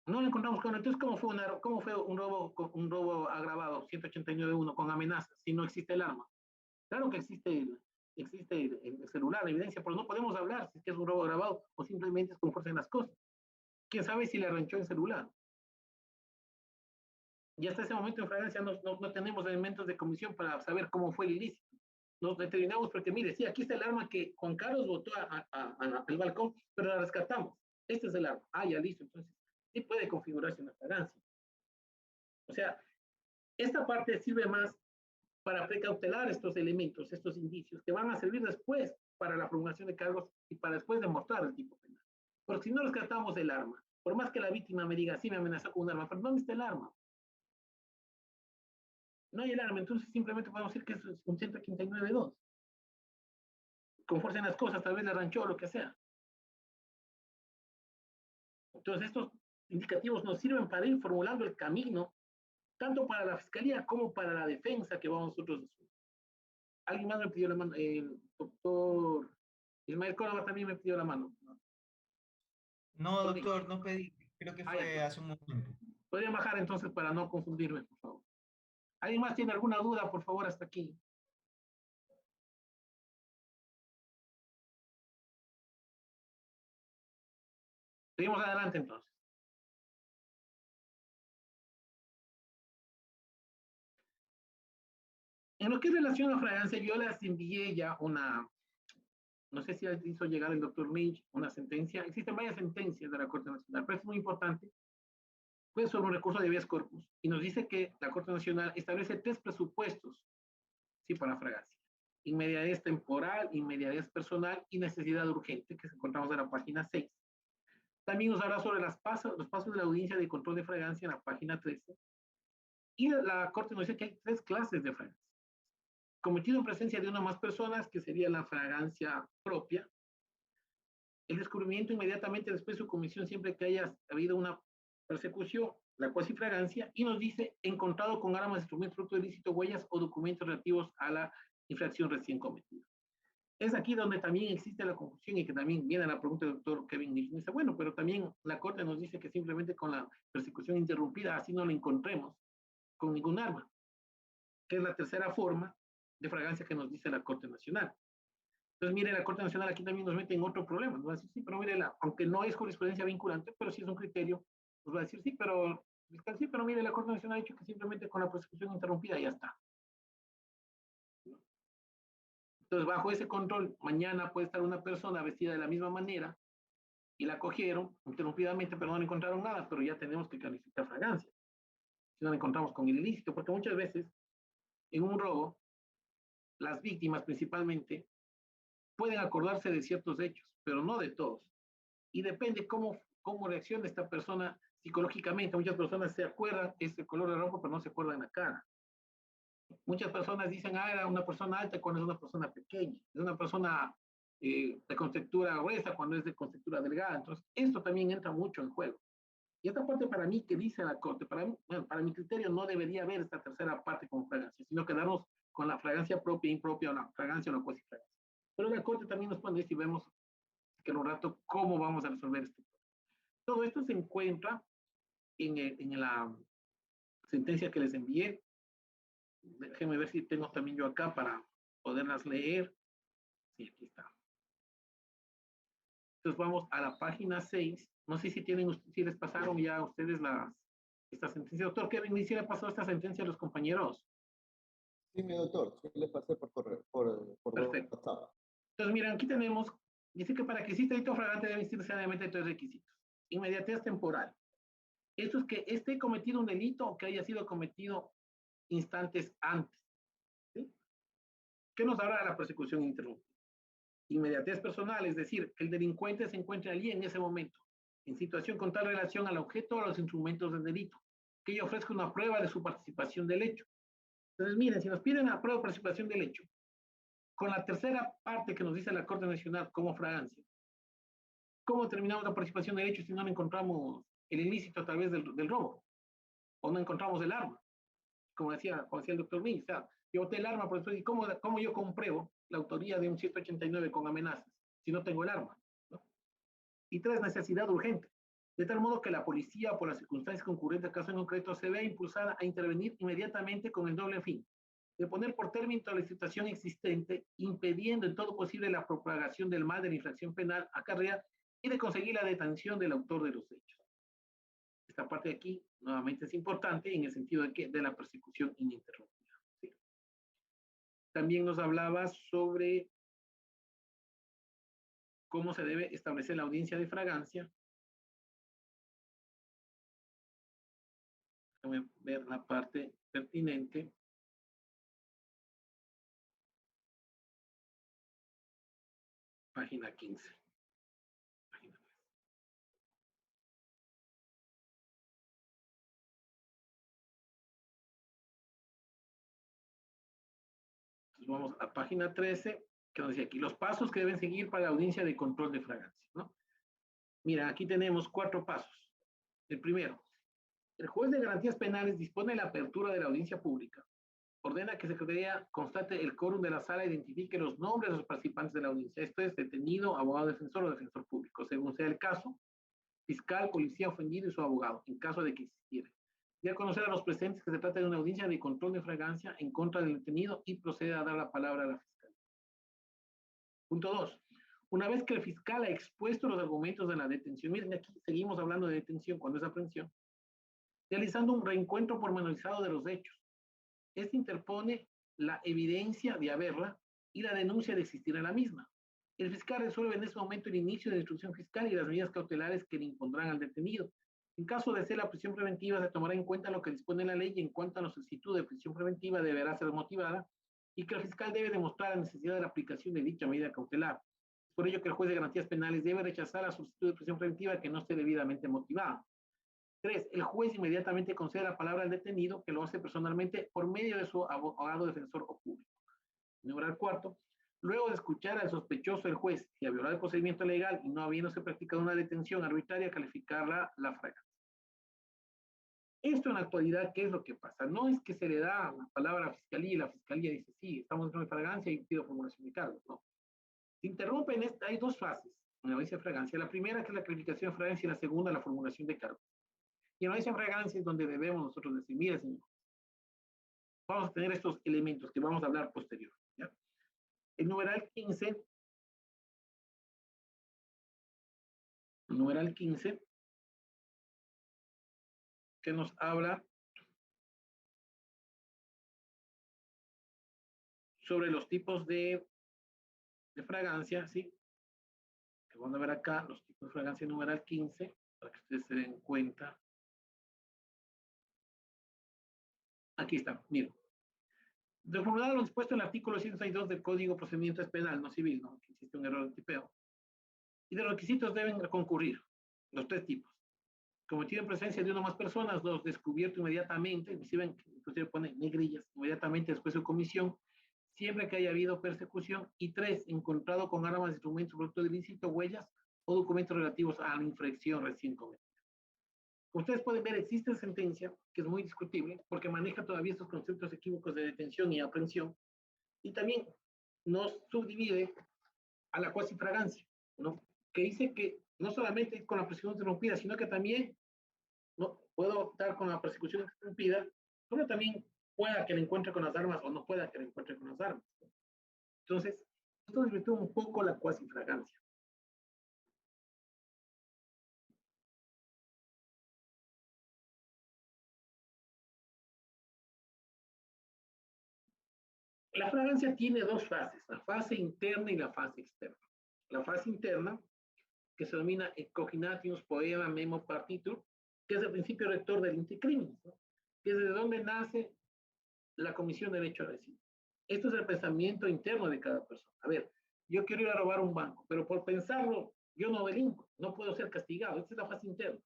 No lo encontramos con. Entonces, ¿cómo fue un robo agravado, 189.1, con amenazas, si no existe el arma? Claro que existe el celular, la evidencia, pero no podemos hablar si es que es un robo agravado o simplemente es con fuerza en las cosas. ¿Quién sabe si le arranchó el celular? Y hasta ese momento en fragancia no tenemos elementos de comisión para saber cómo fue el ilícito. Nos determinamos porque, mire, sí, aquí está el arma que Juan Carlos botó al balcón, pero la rescatamos. Este es el arma. Ah, ya listo. Entonces, sí puede configurarse una fragancia. O sea, esta parte sirve más para precautelar estos elementos, estos indicios, que van a servir después para la formulación de cargos y para después demostrar el tipo penal. Porque si no rescatamos el arma, por más que la víctima me diga, sí, me amenazó con un arma, pero ¿dónde está el arma? No hay el arma, entonces simplemente podemos decir que es un 159.2. Con fuerza en las cosas, tal vez le arranchó o lo que sea. Entonces estos indicativos nos sirven para ir formulando el camino, tanto para la fiscalía como para la defensa que vamos nosotros a hacer. Alguien más me pidió la mano, el doctor Ismael Córdoba también me pidió la mano. No, doctor, no pedí, creo que fue hace un momento. Podría bajar entonces para no confundirme, por favor. ¿Alguien más tiene alguna duda, por favor, hasta aquí? Seguimos adelante entonces. En lo que es relación a fragancia, yo les envié ya no sé si hizo llegar el doctor Lynch una sentencia. Existen varias sentencias de la Corte Nacional, pero es muy importante. Pues sobre un recurso de habeas corpus y nos dice que la Corte Nacional establece 3 presupuestos, sí, para fragancia: inmediatez temporal, inmediatez personal y necesidad urgente, que encontramos en la página 6. También nos habla sobre los pasos de la audiencia de control de fragancia en la página 13. Y la Corte nos dice que hay 3 clases de fragancia: cometido en presencia de una o más personas, que sería la fragancia propia; el descubrimiento inmediatamente después de su comisión, siempre que haya habido una persecución, la cuasifragancia; y nos dice encontrado con armas, instrumentos, fruto ilícito, huellas o documentos relativos a la infracción recién cometida. Es aquí donde también existe la confusión y que también viene la pregunta del doctor Kevin Nish. Dice, bueno, pero también la Corte nos dice que simplemente con la persecución interrumpida, así no la encontremos con ningún arma, que es la tercera forma de fragancia que nos dice la Corte Nacional. Entonces, mire, la Corte Nacional aquí también nos mete en otro problema. Nos va a decir, sí, pero mire, aunque no es jurisprudencia vinculante, pero sí es un criterio, nos va a decir, sí, pero mire, la Corte Nacional ha dicho que simplemente con la persecución interrumpida ya está. Entonces, bajo ese control, mañana puede estar una persona vestida de la misma manera y la cogieron interrumpidamente, pero no le encontraron nada, pero ya tenemos que calificar fragancia. Si no la encontramos con el ilícito, porque muchas veces en un robo, las víctimas principalmente pueden acordarse de ciertos hechos, pero no de todos. Y depende cómo reacciona esta persona psicológicamente. Muchas personas se acuerdan, es el color de ropa, pero no se acuerdan la cara. Muchas personas dicen, era una persona alta cuando es una persona pequeña, es una persona de contextura gruesa cuando es de contextura delgada. Entonces, esto también entra mucho en juego. Y esta parte para mí que dice la Corte, para mi criterio no debería haber esta tercera parte como fragancia, sino quedarnos con la fragancia propia, impropia, o la fragancia o la cuasi fragancia. Pero la Corte también nos pone esto y vemos que en un rato cómo vamos a resolver esto. Todo esto se encuentra en la sentencia que les envié. Déjenme ver si tengo también yo acá para poderlas leer. Sí, aquí está. Entonces vamos a la página 6. No sé si si les pasaron ya a ustedes esta sentencia. Doctor Kevin, ¿ni si le pasó esta sentencia a los compañeros? Sí, mi doctor, sí le pasé por correo, por Perfecto. WhatsApp. Entonces, miren, aquí tenemos, dice que para que exista delito flagrante debe existir necesariamente tres requisitos. Inmediatez temporal. Esto es que esté cometido un delito o que haya sido cometido instantes antes. ¿Sí? ¿Qué nos habla de la persecución interrumpida? Inmediatez personal, es decir, que el delincuente se encuentre allí en ese momento, en situación con tal relación al objeto o a los instrumentos del delito, que ella ofrezca una prueba de su participación del hecho. Entonces, miren, si nos piden la prueba de participación del hecho, con la tercera parte que nos dice la Corte Nacional como fragancia, ¿cómo terminamos la participación del hecho si no encontramos el ilícito a través del robo? O no encontramos el arma, como decía el doctor Ming. O sea, yo boté el arma, por eso, ¿y cómo yo compruebo la autoría de un 189 con amenazas si no tengo el arma? ¿No? Y tres, necesidad urgente. De tal modo que la policía, por las circunstancias concurrentes al caso en concreto, se vea impulsada a intervenir inmediatamente con el doble fin de poner por término la situación existente, impidiendo en todo posible la propagación del mal de la infracción penal acarreada y de conseguir la detención del autor de los hechos. Esta parte de aquí, nuevamente, es importante en el sentido de la persecución ininterrumpida. ¿Sí? También nos hablaba sobre cómo se debe establecer la audiencia de fragancia. Déjame ver la parte pertinente. Página 15. Página 13. Entonces vamos a página 13, que nos dice aquí, los pasos que deben seguir para la audiencia de control de fragancia, ¿no? Mira, aquí tenemos 4 pasos. El primero, el juez de garantías penales dispone la apertura de la audiencia pública. Ordena que Secretaría constate el quórum de la sala e identifique los nombres de los participantes de la audiencia. Esto es detenido, abogado defensor o defensor público, según sea el caso, fiscal, policía ofendido y su abogado, en caso de que existiera. Y a conocer a los presentes que se trata de una audiencia de control de fragancia en contra del detenido y procede a dar la palabra a la fiscal. Punto 2. Una vez que el fiscal ha expuesto los argumentos de la detención, miren, aquí seguimos hablando de detención cuando es aprehensión, realizando un reencuentro pormenorizado de los hechos. Este interpone la evidencia de haberla y la denuncia de existir en la misma. El fiscal resuelve en ese momento el inicio de la instrucción fiscal y las medidas cautelares que le impondrán al detenido. En caso de ser la prisión preventiva, se tomará en cuenta lo que dispone la ley y en cuanto a la solicitud de prisión preventiva deberá ser motivada y que el fiscal debe demostrar la necesidad de la aplicación de dicha medida cautelar. Es por ello que el juez de garantías penales debe rechazar la solicitud de prisión preventiva que no esté debidamente motivada. 3. El juez inmediatamente concede la palabra al detenido, que lo hace personalmente por medio de su abogado defensor o público. Numeral 4. Luego de escuchar al sospechoso, el juez, si ha violado el procedimiento legal y no habiéndose practicado una detención arbitraria, calificarla la fragancia. Esto en la actualidad, ¿qué es lo que pasa? No es que se le da la palabra a la fiscalía y la fiscalía dice, sí, estamos en fragancia y pido formulación de cargos. No. Se interrumpen, hay 2 fases en la audiencia de fragancia. La primera, que es la calificación de fragancia, y la segunda, la formulación de cargos. Y en la audiencia de fragancia es donde debemos nosotros decir, mire, señor, vamos a tener estos elementos que vamos a hablar posterior. ¿Ya? El numeral 15, que nos habla sobre los tipos de de fragancia, ¿sí? Que van a ver acá los tipos de fragancia numeral 15, para que ustedes se den cuenta. Aquí está, miren. De formular lo dispuesto en el artículo 162 del Código de Procedimientos Penal, no civil, ¿no? Que existe un error de tipeo. Y de los requisitos deben concurrir los 3 tipos. Cometido en presencia de una o más personas, 2, descubierto inmediatamente, inclusive pone negrillas, inmediatamente después de su comisión, siempre que haya habido persecución, y 3, encontrado con armas, instrumentos, producto de ilícito, huellas o documentos relativos a la infracción recién cometida. Como ustedes pueden ver, existe sentencia que es muy discutible porque maneja todavía estos conceptos equívocos de detención y aprehensión, y también nos subdivide a la cuasifragancia, ¿no? Que dice que no solamente con la persecución interrumpida, sino que también no puedo optar con la persecución interrumpida, pero también pueda que le encuentre con las armas o no pueda que le encuentre con las armas. Entonces, esto desvirtúa un poco la cuasifragancia. La fragancia tiene 2 fases, la fase interna y la fase externa. La fase interna, que se denomina Coginatius Poema Memo Partitur, que es el principio rector del Inticriminis, ¿no? Que es de donde nace la Comisión de Derecho a Recibo. Esto es el pensamiento interno de cada persona. A ver, yo quiero ir a robar un banco, pero por pensarlo, yo no delinco, no puedo ser castigado. Esta es la fase interna.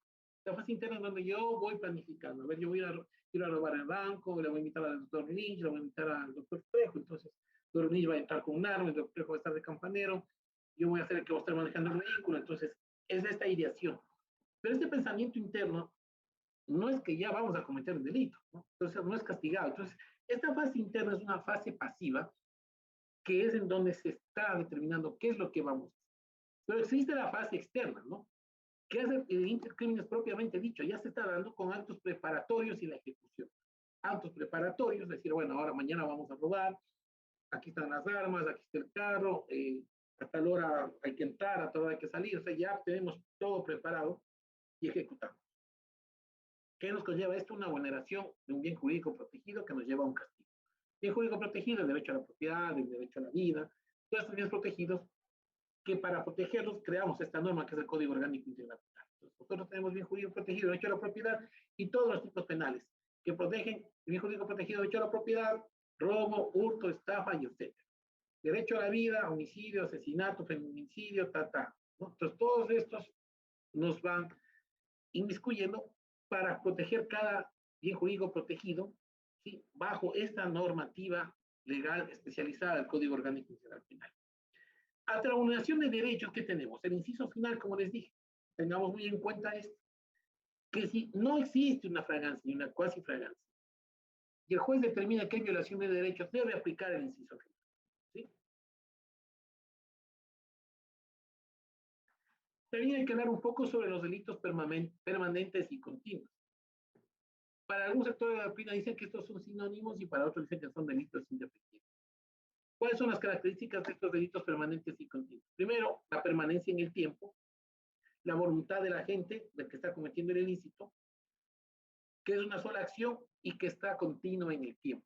La fase interna es donde yo voy planificando. A ver, yo voy a ir a robar el banco, le voy a invitar al doctor Lynch, le voy a invitar al doctor Trejo, entonces el doctor Lynch va a entrar con un arma, el doctor Trejo va a estar de campanero, yo voy a ser el que va a estar manejando el vehículo, entonces es esta ideación. Pero este pensamiento interno no es que ya vamos a cometer el delito, ¿no? Entonces no es castigado. Entonces, esta fase interna es una fase pasiva, que es en donde se está determinando qué es lo que vamos a hacer. Pero existe la fase externa, ¿no? Que es el intercrimen propiamente dicho, ya se está dando con actos preparatorios y la ejecución. Actos preparatorios, es decir, bueno, ahora mañana vamos a robar, aquí están las armas, aquí está el carro, a tal hora hay que entrar, a tal hora hay que salir, o sea, ya tenemos todo preparado y ejecutamos. ¿Qué nos conlleva esto? Una vulneración de un bien jurídico protegido que nos lleva a un castigo. Bien jurídico protegido, el derecho a la propiedad, el derecho a la vida, todos estos bienes protegidos que para protegerlos creamos esta norma que es el Código Orgánico Integral. Entonces, nosotros tenemos bien jurídico protegido, derecho a la propiedad y todos los tipos penales que protegen el bien jurídico protegido, derecho a la propiedad, robo, hurto, estafa y etc. Derecho a la vida, homicidio, asesinato, feminicidio, ¿no? Entonces, todos estos nos van inmiscuyendo para proteger cada bien jurídico protegido, ¿sí? Bajo esta normativa legal especializada del Código Orgánico Integral Penal. Ante la vulneración de derechos que tenemos, el inciso final, como les dije, tengamos muy en cuenta esto, que si no existe una fragancia ni una cuasi fragancia, y el juez determina que hay violación de derechos, debe aplicar el inciso final, ¿sí? También hay que hablar un poco sobre los delitos permanentes y continuos. Para algún sector de la doctrina dicen que estos son sinónimos y para otros dicen que son delitos independientes. ¿Cuáles son las características de estos delitos permanentes y continuos? Primero, la permanencia en el tiempo, la voluntad de la gente, del que está cometiendo el ilícito, que es una sola acción y que está continua en el tiempo.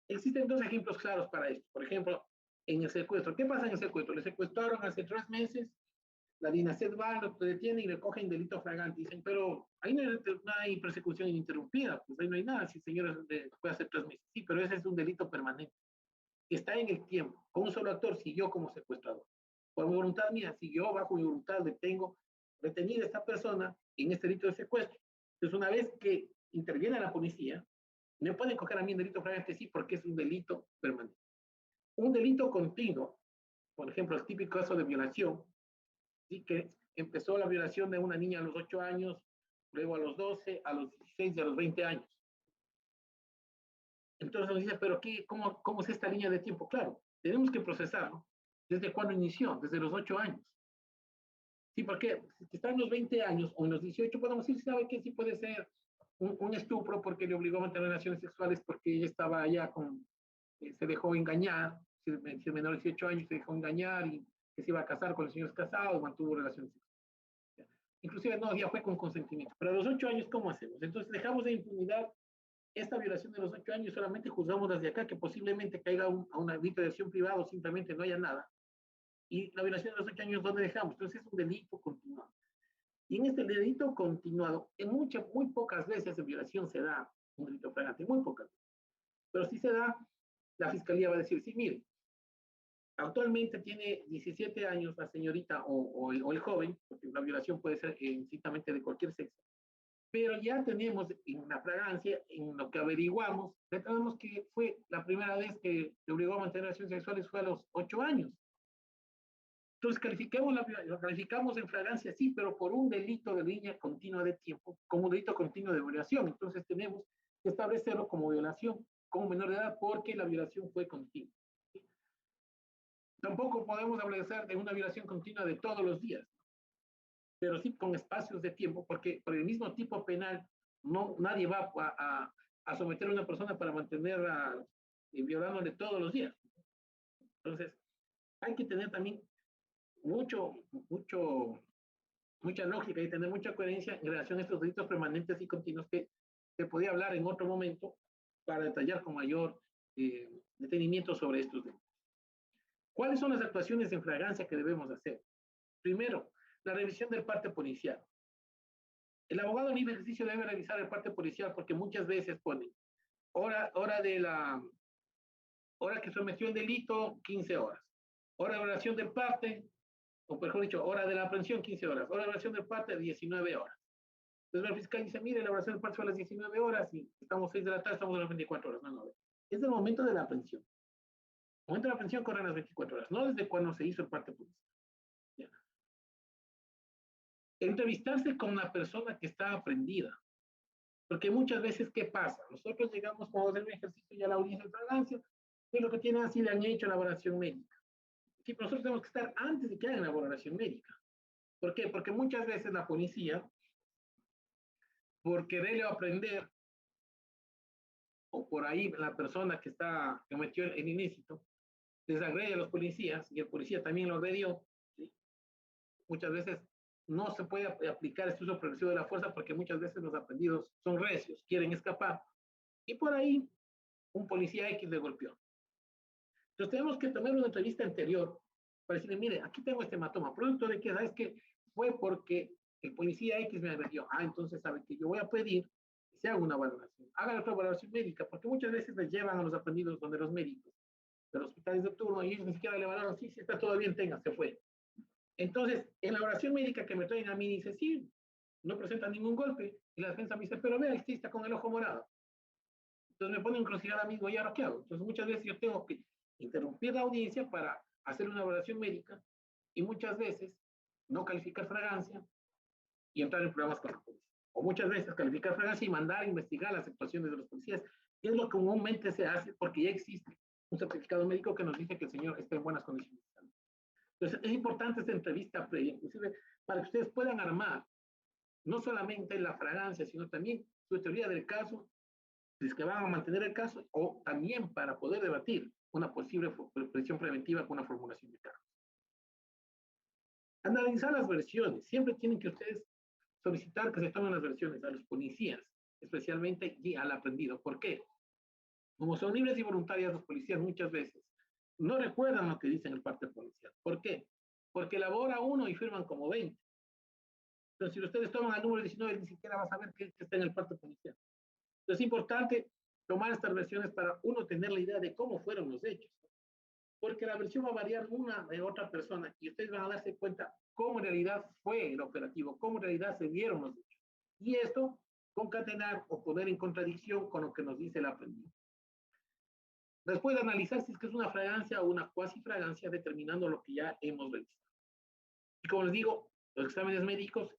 Existen 2 ejemplos claros para esto. Por ejemplo, en el secuestro. ¿Qué pasa en el secuestro? Le secuestraron hace 3 meses, la DINASED va, lo detiene y le cogen delito flagrante. Dicen, pero ahí no hay persecución ininterrumpida, pues ahí no hay nada, si señores puede hacer 3 meses. Sí, pero ese es un delito permanente. Está en el tiempo. Con un solo actor siguió como secuestrador. Por voluntad mía, si yo bajo mi voluntad detengo, retenida a esta persona en este delito de secuestro. Entonces, una vez que interviene la policía, me pueden coger a mí en delito flagrante, sí, porque es un delito permanente. Un delito continuo, por ejemplo, el típico caso de violación, sí, que empezó la violación de una niña a los 8 años, luego a los 12, a los 16 y a los 20 años. Entonces nos dice, pero ¿cómo es esta línea de tiempo? Claro, tenemos que procesarlo. ¿Desde cuándo inició? Desde los 8 años. Sí, porque si está en los 20 años o en los 18, podemos decir, ¿sabe qué? Sí puede ser un estupro porque le obligó a mantener relaciones sexuales porque ella estaba allá se dejó engañar, si el menor de 18 años se dejó engañar y que se iba a casar con los señores casados, mantuvo relaciones sexuales. Inclusive no, ya fue con consentimiento. Pero a los 8 años, ¿cómo hacemos? Entonces dejamos de impunidad esta violación de los 8 años, solamente juzgamos desde acá que posiblemente caiga a una delito de acción privada o simplemente no haya nada. Y la violación de los 8 años, ¿dónde dejamos? Entonces es un delito continuado. Y en este delito continuado, muy pocas veces en violación se da un delito flagrante, muy pocas veces. Pero si se da, la fiscalía va a decir, sí, mire, actualmente tiene 17 años la señorita o el joven, porque la violación puede ser indistintamente de cualquier sexo, pero ya tenemos en la fragancia, en lo que averiguamos, tenemos que fue la primera vez que le obligó a mantener relaciones sexuales fue a los 8 años. Entonces lo calificamos en fragancia, sí, pero por un delito de línea continua de tiempo, como un delito continuo de violación. Entonces tenemos que establecerlo como violación, como menor de edad, porque la violación fue continua. ¿Sí? Tampoco podemos establecer de una violación continua de todos los días, pero sí con espacios de tiempo, porque por el mismo tipo penal nadie va a someter a una persona para mantenerla violándole todos los días. Entonces, hay que tener también mucha lógica y tener mucha coherencia en relación a estos delitos permanentes y continuos que se podía hablar en otro momento para detallar con mayor detenimiento sobre estos delitos. ¿Cuáles son las actuaciones en flagrancia que debemos hacer? Primero, la revisión del parte policial. El abogado en libre ejercicio debe revisar el parte policial porque muchas veces ponen hora que sometió el delito, 15 horas. Hora de evaluación del parte, o mejor dicho, hora de la aprehensión, 15 horas. Hora de evaluación del parte, 19 horas. Entonces el fiscal dice, mire, la evaluación del parte fue a las 19 horas y estamos 6 de la tarde, estamos a las 24 horas. No. Es el momento de la aprehensión. El momento de la aprehensión corren las 24 horas, no desde cuando se hizo el parte policial. ¿Ya? Entrevistarse con la persona que está aprendida. Porque muchas veces, ¿qué pasa? Nosotros llegamos como hacer un ejercicio ya a la audiencia de flagrancia, que es lo que tienen así, le han hecho la valoración médica. Sí, pero nosotros tenemos que estar antes de que hagan la valoración médica. ¿Por qué? Porque muchas veces la policía, por quererle aprender, o por ahí la persona que metió el ilícito, les agrede a los policías, y el policía también lo agredió, ¿sí? Muchas veces no se puede aplicar este uso progresivo de la fuerza porque muchas veces los aprendidos son recios, quieren escapar, y por ahí un policía X le golpeó. Entonces tenemos que tomar una entrevista anterior para decirle, mire, aquí tengo este hematoma, producto de que, ¿sabes qué? Fue porque el policía X me agredió. Entonces sabe que yo voy a pedir que se haga una valoración, haga otra valoración médica, porque muchas veces les llevan a los aprendidos donde los médicos de los hospitales de turno y ellos ni siquiera le valoran, sí, está todo bien, tenga, se fue. Entonces, en la valoración médica que me traen a mí, dice, sí, no presenta ningún golpe, y la defensa me dice, pero vea, este está con el ojo morado. Entonces me pone en encrucijada a mí, ¿y ahora qué hago? Entonces muchas veces yo tengo que interrumpir la audiencia para hacer una evaluación médica y muchas veces no calificar fragancia y entrar en problemas con la policía. O muchas veces calificar fragancia y mandar a investigar las actuaciones de los policías, que es lo que comúnmente se hace porque ya existe un certificado médico que nos dice que el señor está en buenas condiciones. Entonces es importante esta entrevista previa, inclusive para que ustedes puedan armar no solamente la fragancia, sino también su teoría del caso, si es que van a mantener el caso, o también para poder debatir una posible prisión preventiva con una formulación de cargos. Analizar las versiones. Siempre tienen que ustedes solicitar que se tomen las versiones a los policías, especialmente y al aprendido. ¿Por qué? Como son libres y voluntarias, los policías muchas veces no recuerdan lo que dicen el parte policial. ¿Por qué? Porque elabora uno y firman como 20. Entonces, si ustedes toman al número 19, ni siquiera va a saber qué está en el parte policial. Entonces, es importante tomar estas versiones para uno tener la idea de cómo fueron los hechos. Porque la versión va a variar una de otra persona y ustedes van a darse cuenta cómo en realidad fue el operativo, cómo en realidad se dieron los hechos. Y esto concatenar o poner en contradicción con lo que nos dice el aprendido. Después de analizar si es que es una fragancia o una cuasi fragancia, determinando lo que ya hemos revisado. Y como les digo, los exámenes médicos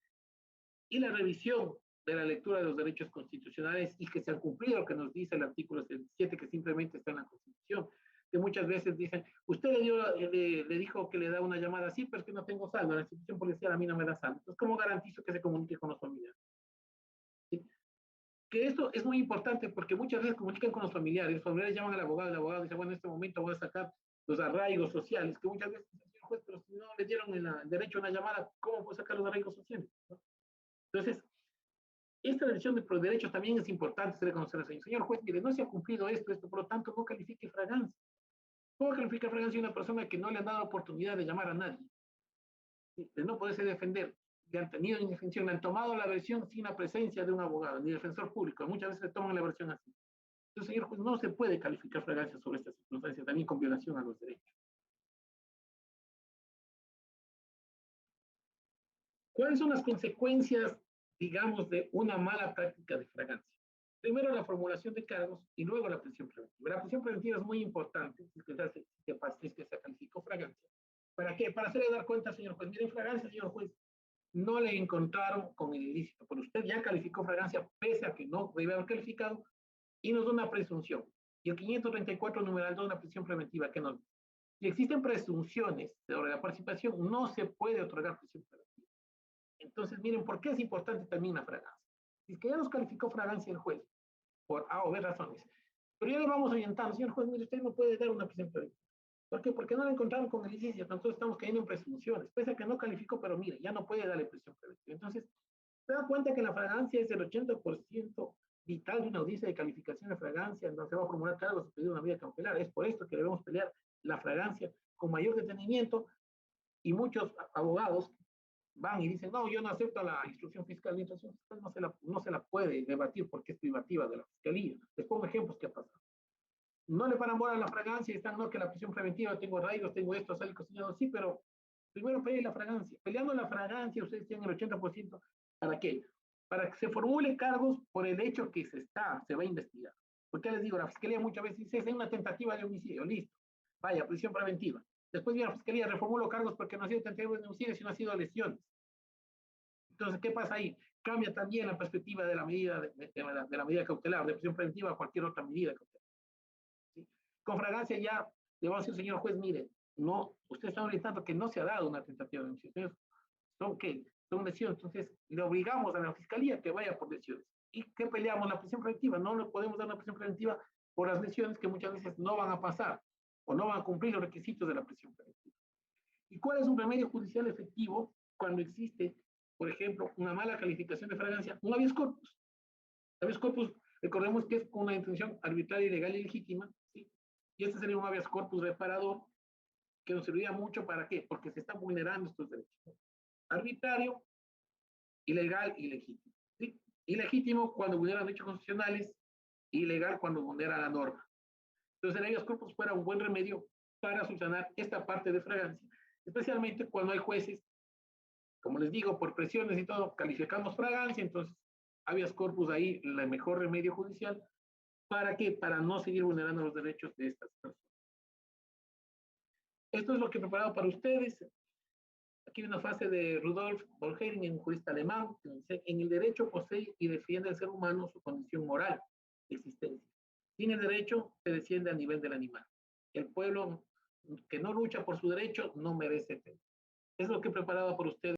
y la revisión de la lectura de los derechos constitucionales y que se han cumplido lo que nos dice el artículo 77, que simplemente está en la Constitución, que muchas veces dicen, usted le dijo que le da una llamada así, pero es que no tengo saldo, la institución policial a mí no me da saldo. Entonces, ¿cómo garantizo que se comunique con los familiares? ¿Sí? Que esto es muy importante porque muchas veces comunican con los familiares llaman al abogado, el abogado dice, bueno, en este momento voy a sacar los arraigos sociales, que muchas veces dicen, juez, pero si no le dieron el derecho a una llamada, ¿cómo puedo sacar los arraigos sociales? ¿No? Entonces, esta revisión de los derechos también es importante reconocer al señor juez, mire, no se ha cumplido esto, por lo tanto no califique fragancia. ¿Cómo califica fragancia una persona que no le han dado oportunidad de llamar a nadie? De no poderse defender, que han tenido indefensión, le han tomado la versión sin la presencia de un abogado, ni defensor público. Muchas veces le toman la versión así. Entonces, señor juez, no se puede calificar fragancia sobre estas circunstancias, también con violación a los derechos. ¿Cuáles son las consecuencias, digamos, de una mala práctica de fragancia? Primero, la formulación de cargos y luego la prisión preventiva. La prisión preventiva es muy importante, si es que se calificó fragancia. ¿Para qué? Para hacerle dar cuenta, señor juez. Miren, fragancia, señor juez, no le encontraron con el ilícito, pero usted ya calificó fragancia pese a que no debe haber calificado y nos da una presunción. Y el 534 numeral 2, una prisión preventiva, que nos dice: si existen presunciones sobre la participación, no se puede otorgar prisión preventiva. Entonces, miren, ¿por qué es importante también la fragancia? Si es que ya nos calificó fragancia el juez, por A o B razones, pero ya le vamos orientando, señor juez, mire, usted no puede dar una prisión preventiva. ¿Por qué? Porque no le encontraron con el ilícito, entonces estamos cayendo en presunciones, pese a que no calificó, pero mire, ya no puede darle prisión preventiva. Entonces, se da cuenta que la fragancia es el 80% vital de una audiencia de calificación de fragancia, no se va a formular cargos o pedir una medida cautelar. Es por esto que debemos pelear la fragancia con mayor detenimiento, y muchos abogados van y dicen: no, yo no acepto la instrucción fiscal. La instrucción fiscal no se la puede debatir porque es privativa de la fiscalía. Les pongo ejemplos que ha pasado. No le paran bola a la fragancia y están: no, que la prisión preventiva, tengo arraigos, tengo esto, sale cocinado. Sí, pero primero pelee la fragancia. Peleando la fragancia, ustedes tienen el 80%. ¿Para qué? Para que se formule cargos por el hecho que se va a investigar. Porque les digo, la fiscalía muchas veces dice: es una tentativa de homicidio, listo, vaya, prisión preventiva. Después viene la fiscalía, reformuló cargos porque no ha sido tentativa de homicidio, sino ha sido lesiones. Entonces, ¿qué pasa ahí? Cambia también la perspectiva de la medida, de la medida cautelar, de prisión preventiva a cualquier otra medida cautelar. ¿Sí? Con fragancia ya le vamos a decir: señor juez, mire, no, usted está orientando que no se ha dado una tentativa de homicidio. ¿Son qué? Son lesiones. Entonces, le obligamos a la fiscalía que vaya por lesiones. ¿Y qué peleamos? La prisión preventiva. No le podemos dar una prisión preventiva por las lesiones que muchas veces no van a pasar o no van a cumplir los requisitos de la prisión preventiva. ¿Y cuál es un remedio judicial efectivo cuando existe, por ejemplo, una mala calificación de fragancia? Un habeas corpus. Habeas corpus, recordemos que es una intención arbitraria, ilegal y legítima, ¿sí? Y este sería un habeas corpus reparador que nos serviría mucho. ¿Para qué? Porque se están vulnerando estos derechos. Arbitrario, ilegal y legítimo. ¿Sí? Ilegítimo cuando vulnera derechos constitucionales, ilegal cuando vulnera la norma. Entonces, el habeas corpus fuera un buen remedio para subsanar esta parte de fragancia, especialmente cuando hay jueces, como les digo, por presiones y todo, calificamos fragancia. Entonces, habeas corpus ahí, el mejor remedio judicial. ¿Para qué? Para no seguir vulnerando los derechos de estas personas. Esto es lo que he preparado para ustedes. Aquí hay una frase de Rudolf Bolhering, un jurista alemán, que dice: en el derecho posee y defiende al ser humano su condición moral de existencia. Sin el derecho se desciende al nivel del animal. El pueblo que no lucha por su derecho no merece tener. Es lo que he preparado para ustedes.